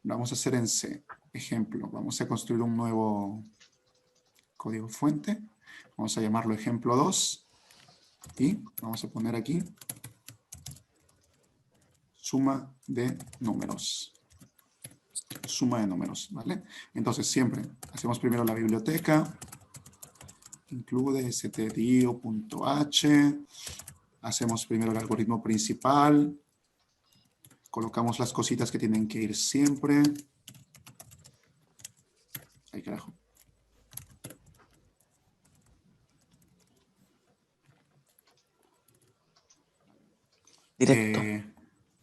Speaker 3: Lo vamos a hacer en C. Ejemplo, vamos a construir un nuevo código fuente. Vamos a llamarlo ejemplo 2. Y vamos a poner aquí suma de números. Suma de números, ¿vale? Entonces siempre hacemos primero la biblioteca. Include stdio.h. Hacemos primero el algoritmo principal. Colocamos las cositas que tienen que ir siempre. Ay, carajo.
Speaker 5: Directo.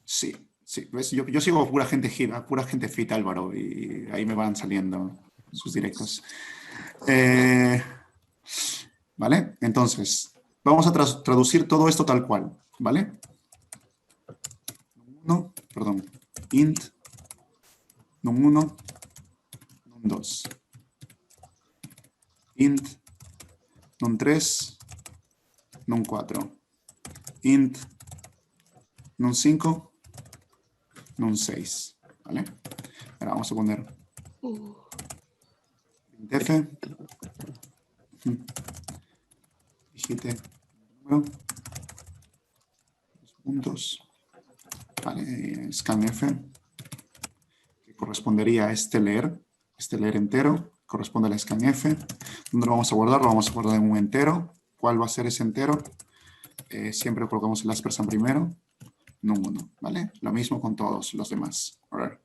Speaker 3: Sí, sí. ¿Ves? Yo sigo pura gente fit, Álvaro, y ahí me van saliendo sus directos. ¿Vale? Entonces, vamos a traducir todo esto tal cual, ¿vale? Int num1, num2. Int num3, num4. Int num5, num6, ¿vale? Ahora vamos a poner printf, digite número, dos puntos, vale, scanf, que correspondería a este leer entero, corresponde al scanf. ¿Dónde lo vamos a guardar? Lo vamos a guardar en un entero. ¿Cuál va a ser ese entero? Siempre colocamos el aspersan primero. Num1, ¿vale? Lo mismo con todos los demás. A ver.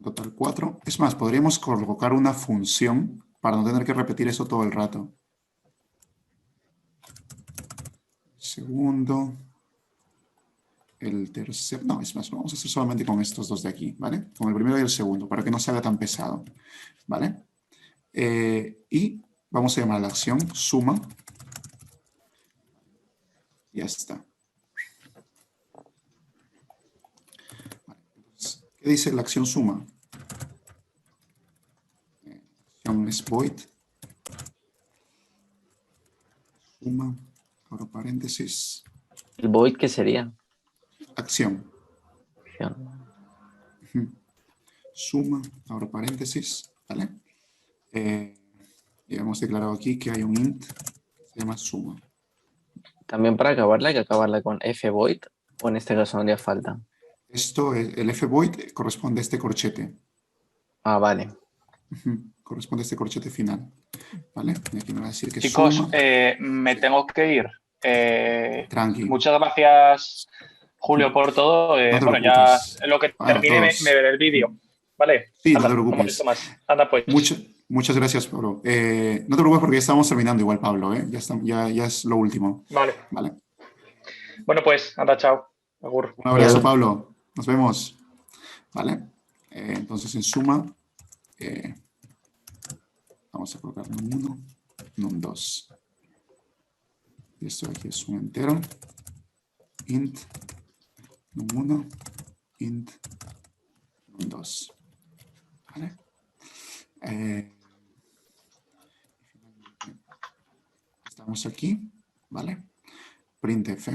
Speaker 3: Total 4. Es más, podríamos colocar una función para no tener que repetir eso todo el rato. Segundo. El tercero. No, es más, vamos a hacer solamente con estos dos de aquí, ¿vale? Con el primero y el segundo, para que no se haga tan pesado, ¿vale? Y vamos a llamar a la acción suma. Ya está. Vale, entonces, ¿qué dice la acción suma? Acción es void. Suma, abro paréntesis.
Speaker 5: ¿El void qué sería?
Speaker 3: Acción. Suma, abro paréntesis, ¿vale? Ya hemos declarado aquí que hay un int que se llama suma.
Speaker 5: También para acabarla hay que acabarla con fvoid, o en este caso no haría falta.
Speaker 3: Esto, el fvoid corresponde a este corchete.
Speaker 5: Ah, vale.
Speaker 3: Corresponde a este corchete final, ¿vale? Y aquí me va a decir que
Speaker 8: Chicos,
Speaker 3: suma.
Speaker 8: me tengo que ir.
Speaker 3: Tranqui.
Speaker 8: Muchas gracias, Julio, por todo.
Speaker 3: No te
Speaker 8: Bueno, ya
Speaker 3: preocupes.
Speaker 8: en lo que
Speaker 3: Para
Speaker 8: termine
Speaker 3: todos.
Speaker 8: me veré el vídeo. ¿Vale?
Speaker 3: Sí,
Speaker 8: Anda,
Speaker 3: no te
Speaker 8: no
Speaker 3: preocupes.
Speaker 8: molesto más. Anda, pues.
Speaker 3: Muchas gracias, Pablo. No te preocupes porque ya estamos terminando igual, Pablo, ¿eh? Ya es lo último.
Speaker 8: Vale.
Speaker 3: Vale.
Speaker 8: Bueno, pues, anda, chao. Agur.
Speaker 3: Un abrazo, Pablo. Nos vemos. ¿Vale? Entonces, en suma, vamos a colocar num1, num2. Y esto de aquí es un entero. Int num1, int num2. ¿Vale? Estamos aquí, ¿vale? printf.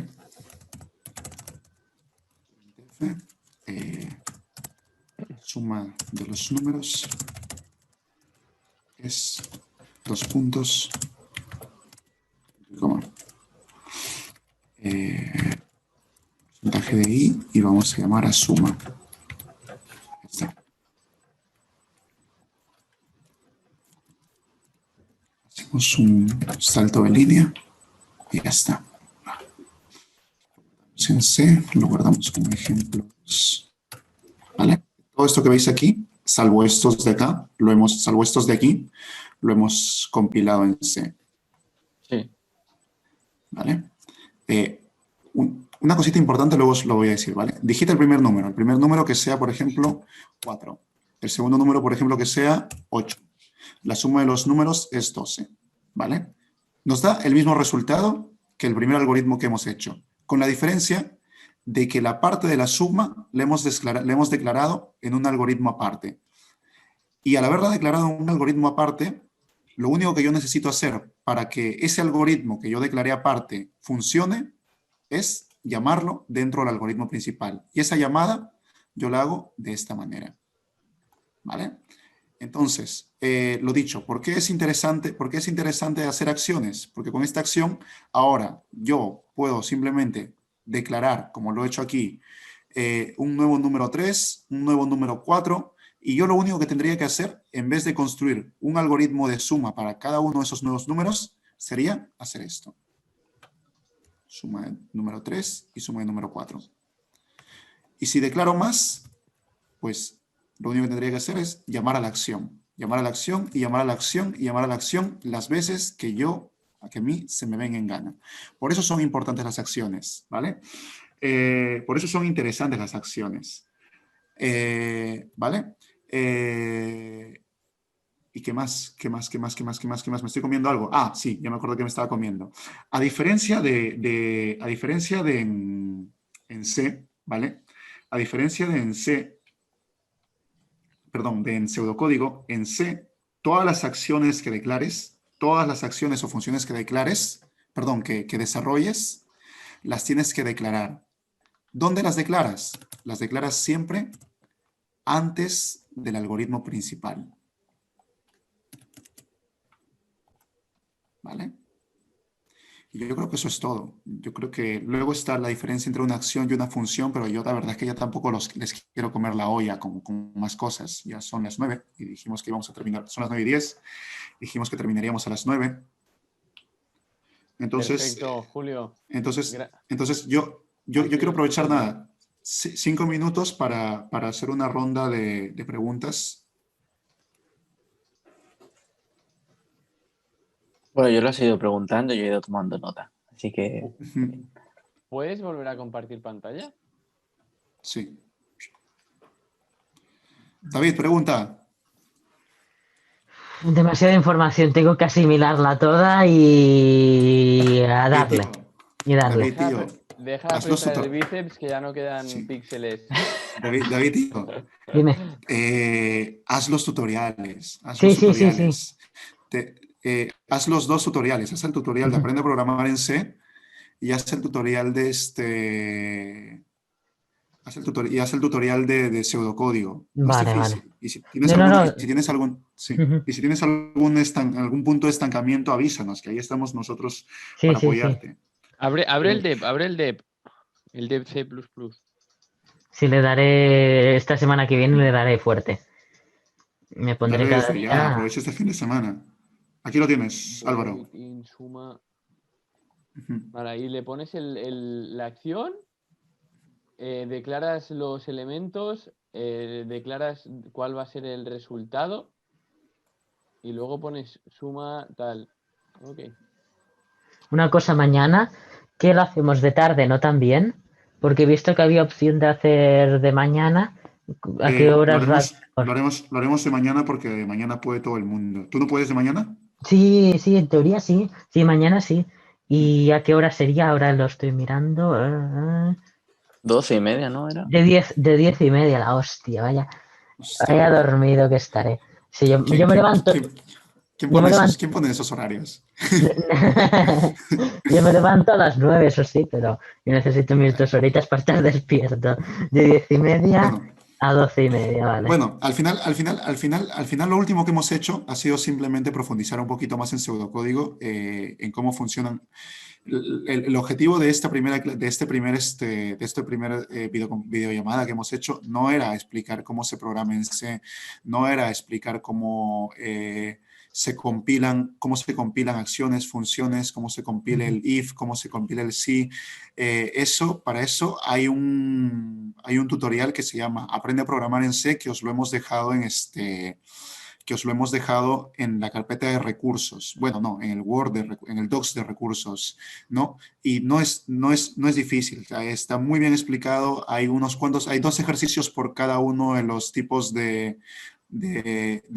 Speaker 3: Suma de los números es 2 puntos, coma, porcentaje de i, y vamos a llamar a suma. Ya está. Hacemos un salto de línea y ya está. En C, lo guardamos como ejemplos. ¿Vale? Todo esto que veis aquí, salvo estos de acá, salvo estos de aquí, lo hemos compilado en C.
Speaker 2: Sí.
Speaker 3: ¿Vale? Una cosita importante luego os lo voy a decir, ¿vale? Digita el primer número que sea, por ejemplo, 4. El segundo número, por ejemplo, que sea 8. La suma de los números es 12, ¿vale? Nos da el mismo resultado que el primer algoritmo que hemos hecho, con la diferencia de que la parte de la suma le hemos declarado en un algoritmo aparte. Y al haberla declarado en un algoritmo aparte, lo único que yo necesito hacer para que ese algoritmo que yo declaré aparte funcione es llamarlo dentro del algoritmo principal. Y esa llamada yo la hago de esta manera. ¿Vale? Entonces, lo dicho, ¿por qué es interesante hacer acciones? Porque con esta acción, ahora yo puedo simplemente declarar, como lo he hecho aquí, un nuevo número 3, un nuevo número 4, y yo lo único que tendría que hacer, en vez de construir un algoritmo de suma para cada uno de esos nuevos números, sería hacer esto. Suma de número 3 y suma de número 4. Y si declaro más, pues lo único que tendría que hacer es llamar a la acción. Llamar a la acción y llamar a la acción y llamar a la acción las veces que a mí se me venga en gana. Por eso son importantes las acciones, ¿vale? Por eso son interesantes las acciones. ¿Vale? ¿Y qué más? ¿Qué más? ¿Me estoy comiendo algo? Ah, sí, ya me acuerdo que me estaba comiendo. A diferencia de en C, ¿vale? A diferencia de en C, perdón, de en pseudocódigo, en C, todas las acciones que declares, todas las acciones o funciones que declares, perdón, que desarrolles, las tienes que declarar. ¿Dónde las declaras? Las declaras siempre antes del algoritmo principal. ¿Vale? Y yo creo que eso es todo. Yo creo que luego está la diferencia entre una acción y una función, pero yo la verdad es que ya tampoco les quiero comer la olla con más cosas. Ya son las 9 y dijimos que íbamos a terminar. Son las 9:10. Dijimos que terminaríamos a las 9. Entonces,
Speaker 2: perfecto, Julio.
Speaker 3: Entonces yo quiero aprovechar 5 minutos para hacer una ronda de preguntas.
Speaker 5: Bueno, yo lo he ido preguntando y yo he ido tomando nota. Así que...
Speaker 2: ¿Puedes volver a compartir pantalla?
Speaker 3: Sí. David, pregunta.
Speaker 1: Demasiada información, tengo que asimilarla toda y a darle. Y darle.
Speaker 3: David, tío,
Speaker 2: deja de apretar el bíceps que ya no quedan píxeles.
Speaker 3: David, tío.
Speaker 1: Dime.
Speaker 3: Haz los tutoriales.
Speaker 1: Sí.
Speaker 3: Haz los 2 tutoriales. Haz el tutorial de Aprende a Programar en C y haz el tutorial de haz el tutorial de pseudocódigo.
Speaker 1: Vale.
Speaker 3: Y si tienes algún punto de estancamiento, avísanos, que ahí estamos nosotros para apoyarte.
Speaker 2: Sí. Abre el dev C++.
Speaker 1: Sí, le daré esta semana que viene, le daré fuerte. Me pondré cada día.
Speaker 3: Aprovecha este fin de semana. Aquí lo tienes, Álvaro.
Speaker 2: En suma. Vale, ahí le pones la acción, declaras los elementos, declaras cuál va a ser el resultado y luego pones suma tal. Ok.
Speaker 1: Una cosa mañana, ¿qué lo hacemos de tarde? ¿No también? Porque he visto que había opción de hacer de mañana. ¿A qué horas
Speaker 3: lo haremos de mañana porque mañana puede todo el mundo. ¿Tú no puedes de mañana?
Speaker 1: Sí, en teoría sí. Sí, mañana sí. ¿Y a qué hora sería? Ahora lo estoy mirando.
Speaker 5: 12:30, ¿no? ¿Era?
Speaker 1: De 10:30, la hostia, vaya. Vaya dormido que estaré. Sí, yo me levanto.
Speaker 3: ¿Quién pone esos horarios?
Speaker 1: Yo me levanto a las 9, eso sí, pero yo necesito mis 2 horitas para estar despierto. De 10:30
Speaker 3: Bueno,
Speaker 1: a 12:30, vale.
Speaker 3: Bueno, al final lo último que hemos hecho ha sido simplemente profundizar un poquito más en pseudocódigo, en cómo funcionan. El objetivo de esta primera videollamada que hemos hecho no era explicar cómo se programa en C, no era explicar cómo cómo se compilan acciones, funciones, cómo se compila el if, cómo se compila el si. Para eso hay un tutorial que se llama Aprende a programar en C, que os lo hemos dejado en la carpeta de recursos. Bueno, no, en el Word, en el Docs de recursos, ¿no? Y no es difícil, está muy bien explicado. Hay 2 ejercicios por cada uno de los tipos de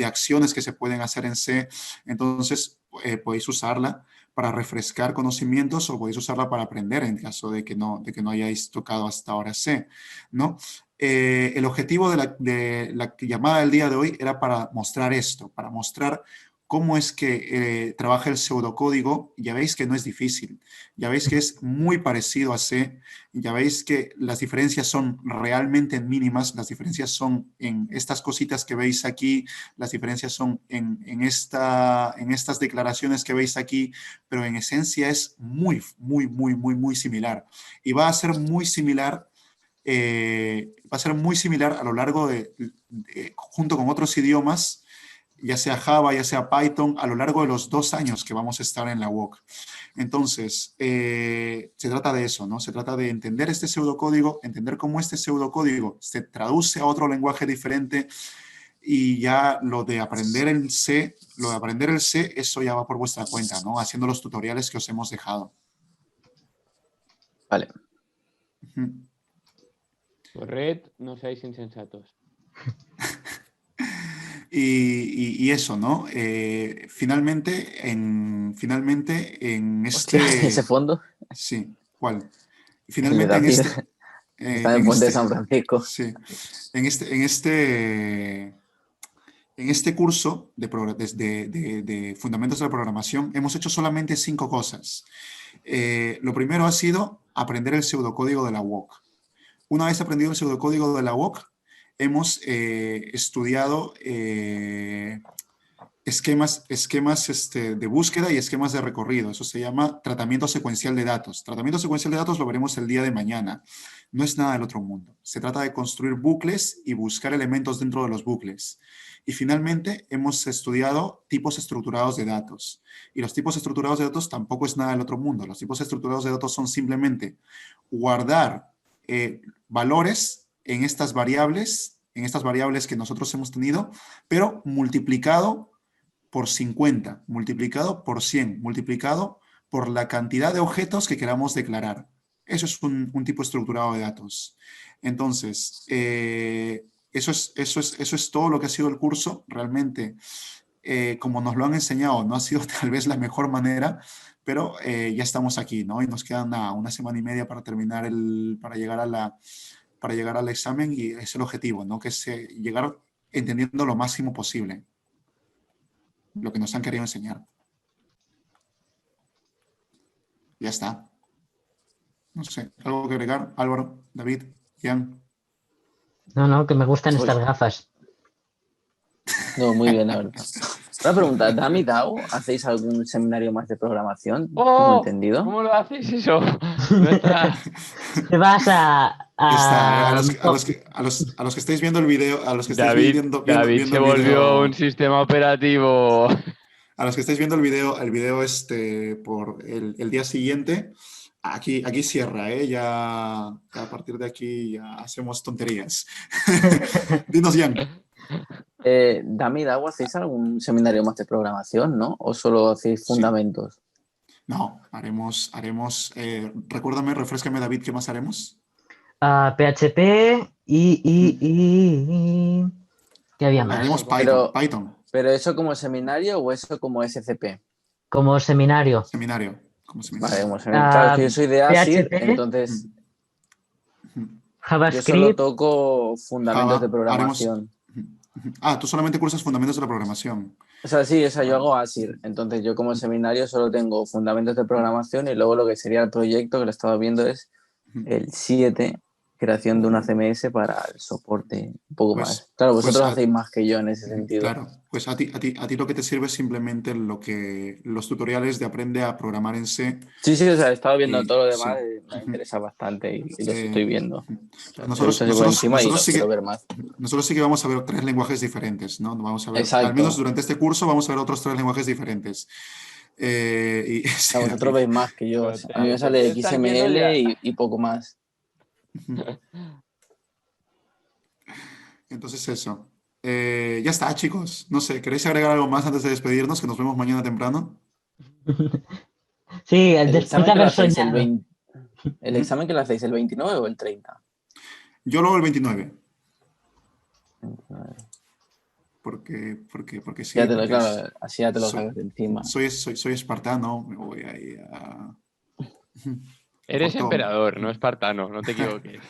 Speaker 3: acciones que se pueden hacer en C. Entonces, podéis usarla para refrescar conocimientos o podéis usarla para aprender en caso de que no hayáis tocado hasta ahora C, ¿no? El objetivo de la llamada del día de hoy era para mostrar esto, para mostrar cómo es que trabaja el pseudocódigo. Ya veis que no es difícil, ya veis que es muy parecido a C, ya veis que las diferencias son realmente mínimas, las diferencias son en estas cositas que veis aquí, las diferencias son en estas declaraciones que veis aquí, pero en esencia es muy, muy, muy, muy, muy similar. Y va a ser muy similar a lo largo junto con otros idiomas, ya sea Java, ya sea Python, a lo largo de los 2 años que vamos a estar en la UOC. Entonces, se trata de eso, ¿no? Se trata de entender este pseudocódigo, entender cómo este pseudocódigo se traduce a otro lenguaje diferente, y ya lo de aprender el C, eso ya va por vuestra cuenta, ¿no? Haciendo los tutoriales que os hemos dejado.
Speaker 5: Vale.
Speaker 2: Corred, no seáis insensatos.
Speaker 3: Y eso, ¿no? Finalmente en este...
Speaker 5: Hostia, ¿ese fondo?
Speaker 3: Sí, ¿cuál? Finalmente en
Speaker 5: Está en el puente de San Francisco.
Speaker 3: Sí. En este curso de Fundamentos de la Programación hemos hecho solamente 5 cosas. Lo primero ha sido aprender el pseudocódigo de la UOC. Una vez aprendido el pseudocódigo de la UOC, hemos estudiado esquemas de búsqueda y esquemas de recorrido. Eso se llama tratamiento secuencial de datos. Tratamiento secuencial de datos lo veremos el día de mañana. No es nada del otro mundo. Se trata de construir bucles y buscar elementos dentro de los bucles. Y finalmente hemos estudiado tipos estructurados de datos. Y los tipos estructurados de datos tampoco es nada del otro mundo. Los tipos estructurados de datos son simplemente guardar valores en estas variables que nosotros hemos tenido, pero multiplicado por 50, multiplicado por 100, multiplicado por la cantidad de objetos que queramos declarar. Eso es un tipo estructurado de datos. Entonces, eso es todo lo que ha sido el curso. Realmente, como nos lo han enseñado, no ha sido tal vez la mejor manera, pero ya estamos aquí, ¿no? Y nos queda una semana y media para terminar para llegar al examen, y es el objetivo, ¿no? Que es llegar entendiendo lo máximo posible lo que nos han querido enseñar. Ya está. No sé, ¿algo que agregar? Álvaro, David, Ian.
Speaker 1: No, que me gustan estas gafas.
Speaker 5: No, muy bien, la verdad. Una pregunta, ¿Dami y Dao hacéis algún seminario más de programación? ¿No he entendido?
Speaker 2: ¿Cómo lo hacéis eso?
Speaker 1: Te vas
Speaker 3: a los que estáis viendo el video, a los que estáis viendo
Speaker 2: David se volvió un sistema operativo.
Speaker 3: A los que estáis viendo el video por el día siguiente, aquí cierra, ¿eh? Ya a partir de aquí ya hacemos tonterías. Dinos, Ian.
Speaker 5: Dami y Dao, ¿hacéis algún seminario más de programación, no? ¿O solo hacéis fundamentos?
Speaker 3: No, haremos recuérdame, refréscame, David, ¿qué más haremos?
Speaker 1: PHP y ¿qué había más?
Speaker 3: Haremos Python.
Speaker 5: ¿Pero eso como seminario o eso como SCP?
Speaker 1: Como seminario.
Speaker 3: Seminario.
Speaker 5: Vale, como seminario. Claro, que yo soy de ASIR, entonces
Speaker 1: JavaScript.
Speaker 5: yo solo toco fundamentos de programación.
Speaker 3: Ah, tú solamente cursas fundamentos de la programación.
Speaker 5: O sea, sí, o sea, yo hago ASIR. Entonces, yo como seminario solo tengo fundamentos de programación y luego lo que sería el proyecto que lo estaba viendo es el 7, creación de una CMS para el soporte, un poco
Speaker 3: Pues-
Speaker 5: más. Claro,
Speaker 3: pues
Speaker 5: vosotros
Speaker 3: a-
Speaker 5: hacéis más que yo en ese sentido.
Speaker 3: Claro, pues a ti lo que te sirve es simplemente los tutoriales de aprende a programar en C.
Speaker 5: Sí, sí, o sea, he estado viendo
Speaker 3: Y-
Speaker 5: todo lo
Speaker 3: sí.
Speaker 5: demás, me interesa bastante y los estoy viendo.
Speaker 3: Nosotros,
Speaker 5: He visto así por
Speaker 3: nosotros,
Speaker 5: encima y
Speaker 3: nosotros
Speaker 5: los
Speaker 3: sí
Speaker 5: quiero
Speaker 3: que,
Speaker 5: ver más.
Speaker 3: nosotros sí que vamos a ver 3 lenguajes diferentes, ¿no? Vamos a ver,
Speaker 5: Exacto.
Speaker 3: al menos durante este curso vamos a ver otros 3 lenguajes diferentes. Y,
Speaker 5: O sea, vosotros veis más que yo.
Speaker 2: Pero
Speaker 5: A mí me sale
Speaker 2: te están viendo
Speaker 5: XML
Speaker 2: ya.
Speaker 5: y poco más.
Speaker 3: Entonces eso. Ya está, chicos. No sé, ¿queréis agregar algo más antes de despedirnos? Que nos vemos mañana temprano.
Speaker 1: Sí,
Speaker 5: El
Speaker 1: después
Speaker 5: examen
Speaker 1: de
Speaker 5: que lo
Speaker 1: haber
Speaker 5: hacéis
Speaker 1: soñado.
Speaker 5: el examen que lo hacéis el 29 o el 30.
Speaker 3: Yo lo hago el 29. Porque sí.
Speaker 5: Ya te lo,
Speaker 3: Porque
Speaker 5: claro, así ya te lo
Speaker 3: soy-
Speaker 5: sacas de encima.
Speaker 3: soy espartano, me voy ahí a...
Speaker 2: Eres
Speaker 3: por todo.
Speaker 2: emperador, no espartano, no te equivoques.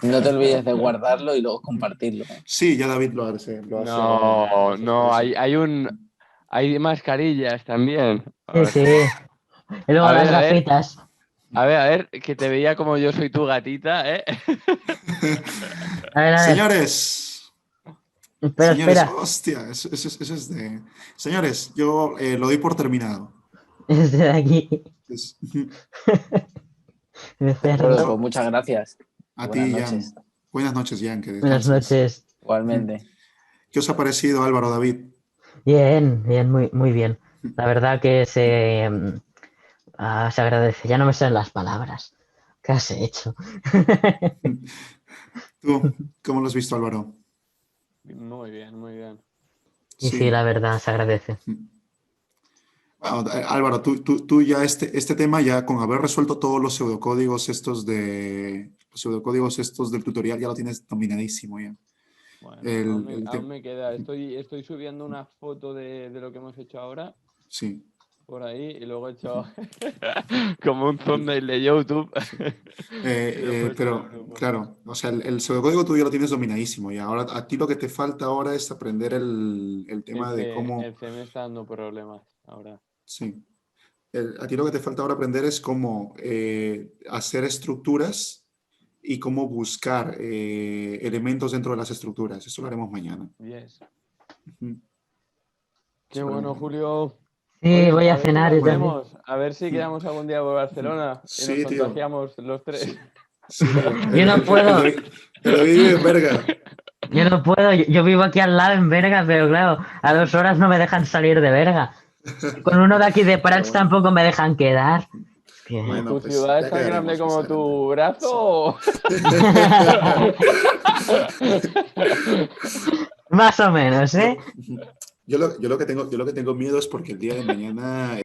Speaker 5: No te olvides de guardarlo y luego compartirlo.
Speaker 3: Sí, ya David lo hace.
Speaker 2: No, no, hay mascarillas también.
Speaker 1: Sí, sí. Y luego
Speaker 2: A
Speaker 1: las
Speaker 2: ver, a ver.
Speaker 1: gafitas.
Speaker 2: A ver, que te veía como yo soy tu gatita, ¿eh?
Speaker 1: A ver.
Speaker 3: Señores,
Speaker 1: Espera,
Speaker 3: señores,
Speaker 1: espera.
Speaker 3: hostia, eso es de... Señores, yo lo doy por terminado.
Speaker 1: Este de aquí.
Speaker 3: Es-
Speaker 1: De
Speaker 5: Bueno,
Speaker 1: cerdo.
Speaker 5: pues muchas gracias.
Speaker 3: A
Speaker 5: Buenas
Speaker 3: ti, Jan.
Speaker 5: noches.
Speaker 3: Buenas noches, Jan. Que
Speaker 1: Buenas
Speaker 3: descanses.
Speaker 1: noches.
Speaker 5: Igualmente.
Speaker 3: ¿Qué os ha parecido, Álvaro, David?
Speaker 1: Bien, bien, muy bien. La verdad que se agradece. Ya no me salen las palabras. ¿Qué has hecho?
Speaker 3: ¿Tú cómo lo has visto, Álvaro?
Speaker 2: Muy bien, muy bien.
Speaker 1: Y sí, la verdad se agradece.
Speaker 3: Bueno, Álvaro, tú ya este tema, ya con haber resuelto todos los pseudocódigos estos del tutorial, ya lo tienes dominadísimo ya.
Speaker 2: Bueno,
Speaker 3: El
Speaker 2: aún me queda. Estoy subiendo una foto de lo que hemos hecho ahora
Speaker 3: Sí.
Speaker 2: por ahí y luego he hecho como un thumbnail de YouTube.
Speaker 3: Pero, claro, o sea, el pseudocódigo tú ya lo tienes dominadísimo y ahora a ti lo que te falta ahora es aprender el tema de cómo...
Speaker 2: El C me está dando problemas ahora.
Speaker 3: Sí. A ti lo que te falta ahora aprender es cómo hacer estructuras y cómo buscar elementos dentro de las estructuras. Eso lo haremos mañana.
Speaker 2: Yes.
Speaker 3: Ujú.
Speaker 2: Qué bueno, Julio.
Speaker 1: Sí,
Speaker 2: Oye,
Speaker 1: voy a
Speaker 2: ver si
Speaker 1: cenar.
Speaker 2: nos
Speaker 1: yo también.
Speaker 2: vemos. A ver si quedamos algún día por Barcelona y
Speaker 3: Sí,
Speaker 2: nos
Speaker 3: tío.
Speaker 2: contagiamos los tres.
Speaker 3: Sí,
Speaker 1: Yo no puedo.
Speaker 3: Pero vive en verga.
Speaker 1: Yo no puedo. Yo vivo aquí al lado en Berga, pero claro, a 2 horas no me dejan salir de Berga. Con uno de aquí de Prats tampoco me dejan quedar. Que-
Speaker 3: Bueno,
Speaker 2: ¿Tu
Speaker 3: pues,
Speaker 2: ciudad
Speaker 3: ya
Speaker 2: es tan grande
Speaker 3: quedaremos
Speaker 2: como
Speaker 3: más
Speaker 2: tu brazo?
Speaker 1: Más o menos, ¿eh?
Speaker 3: Yo lo que tengo miedo es porque el día de mañana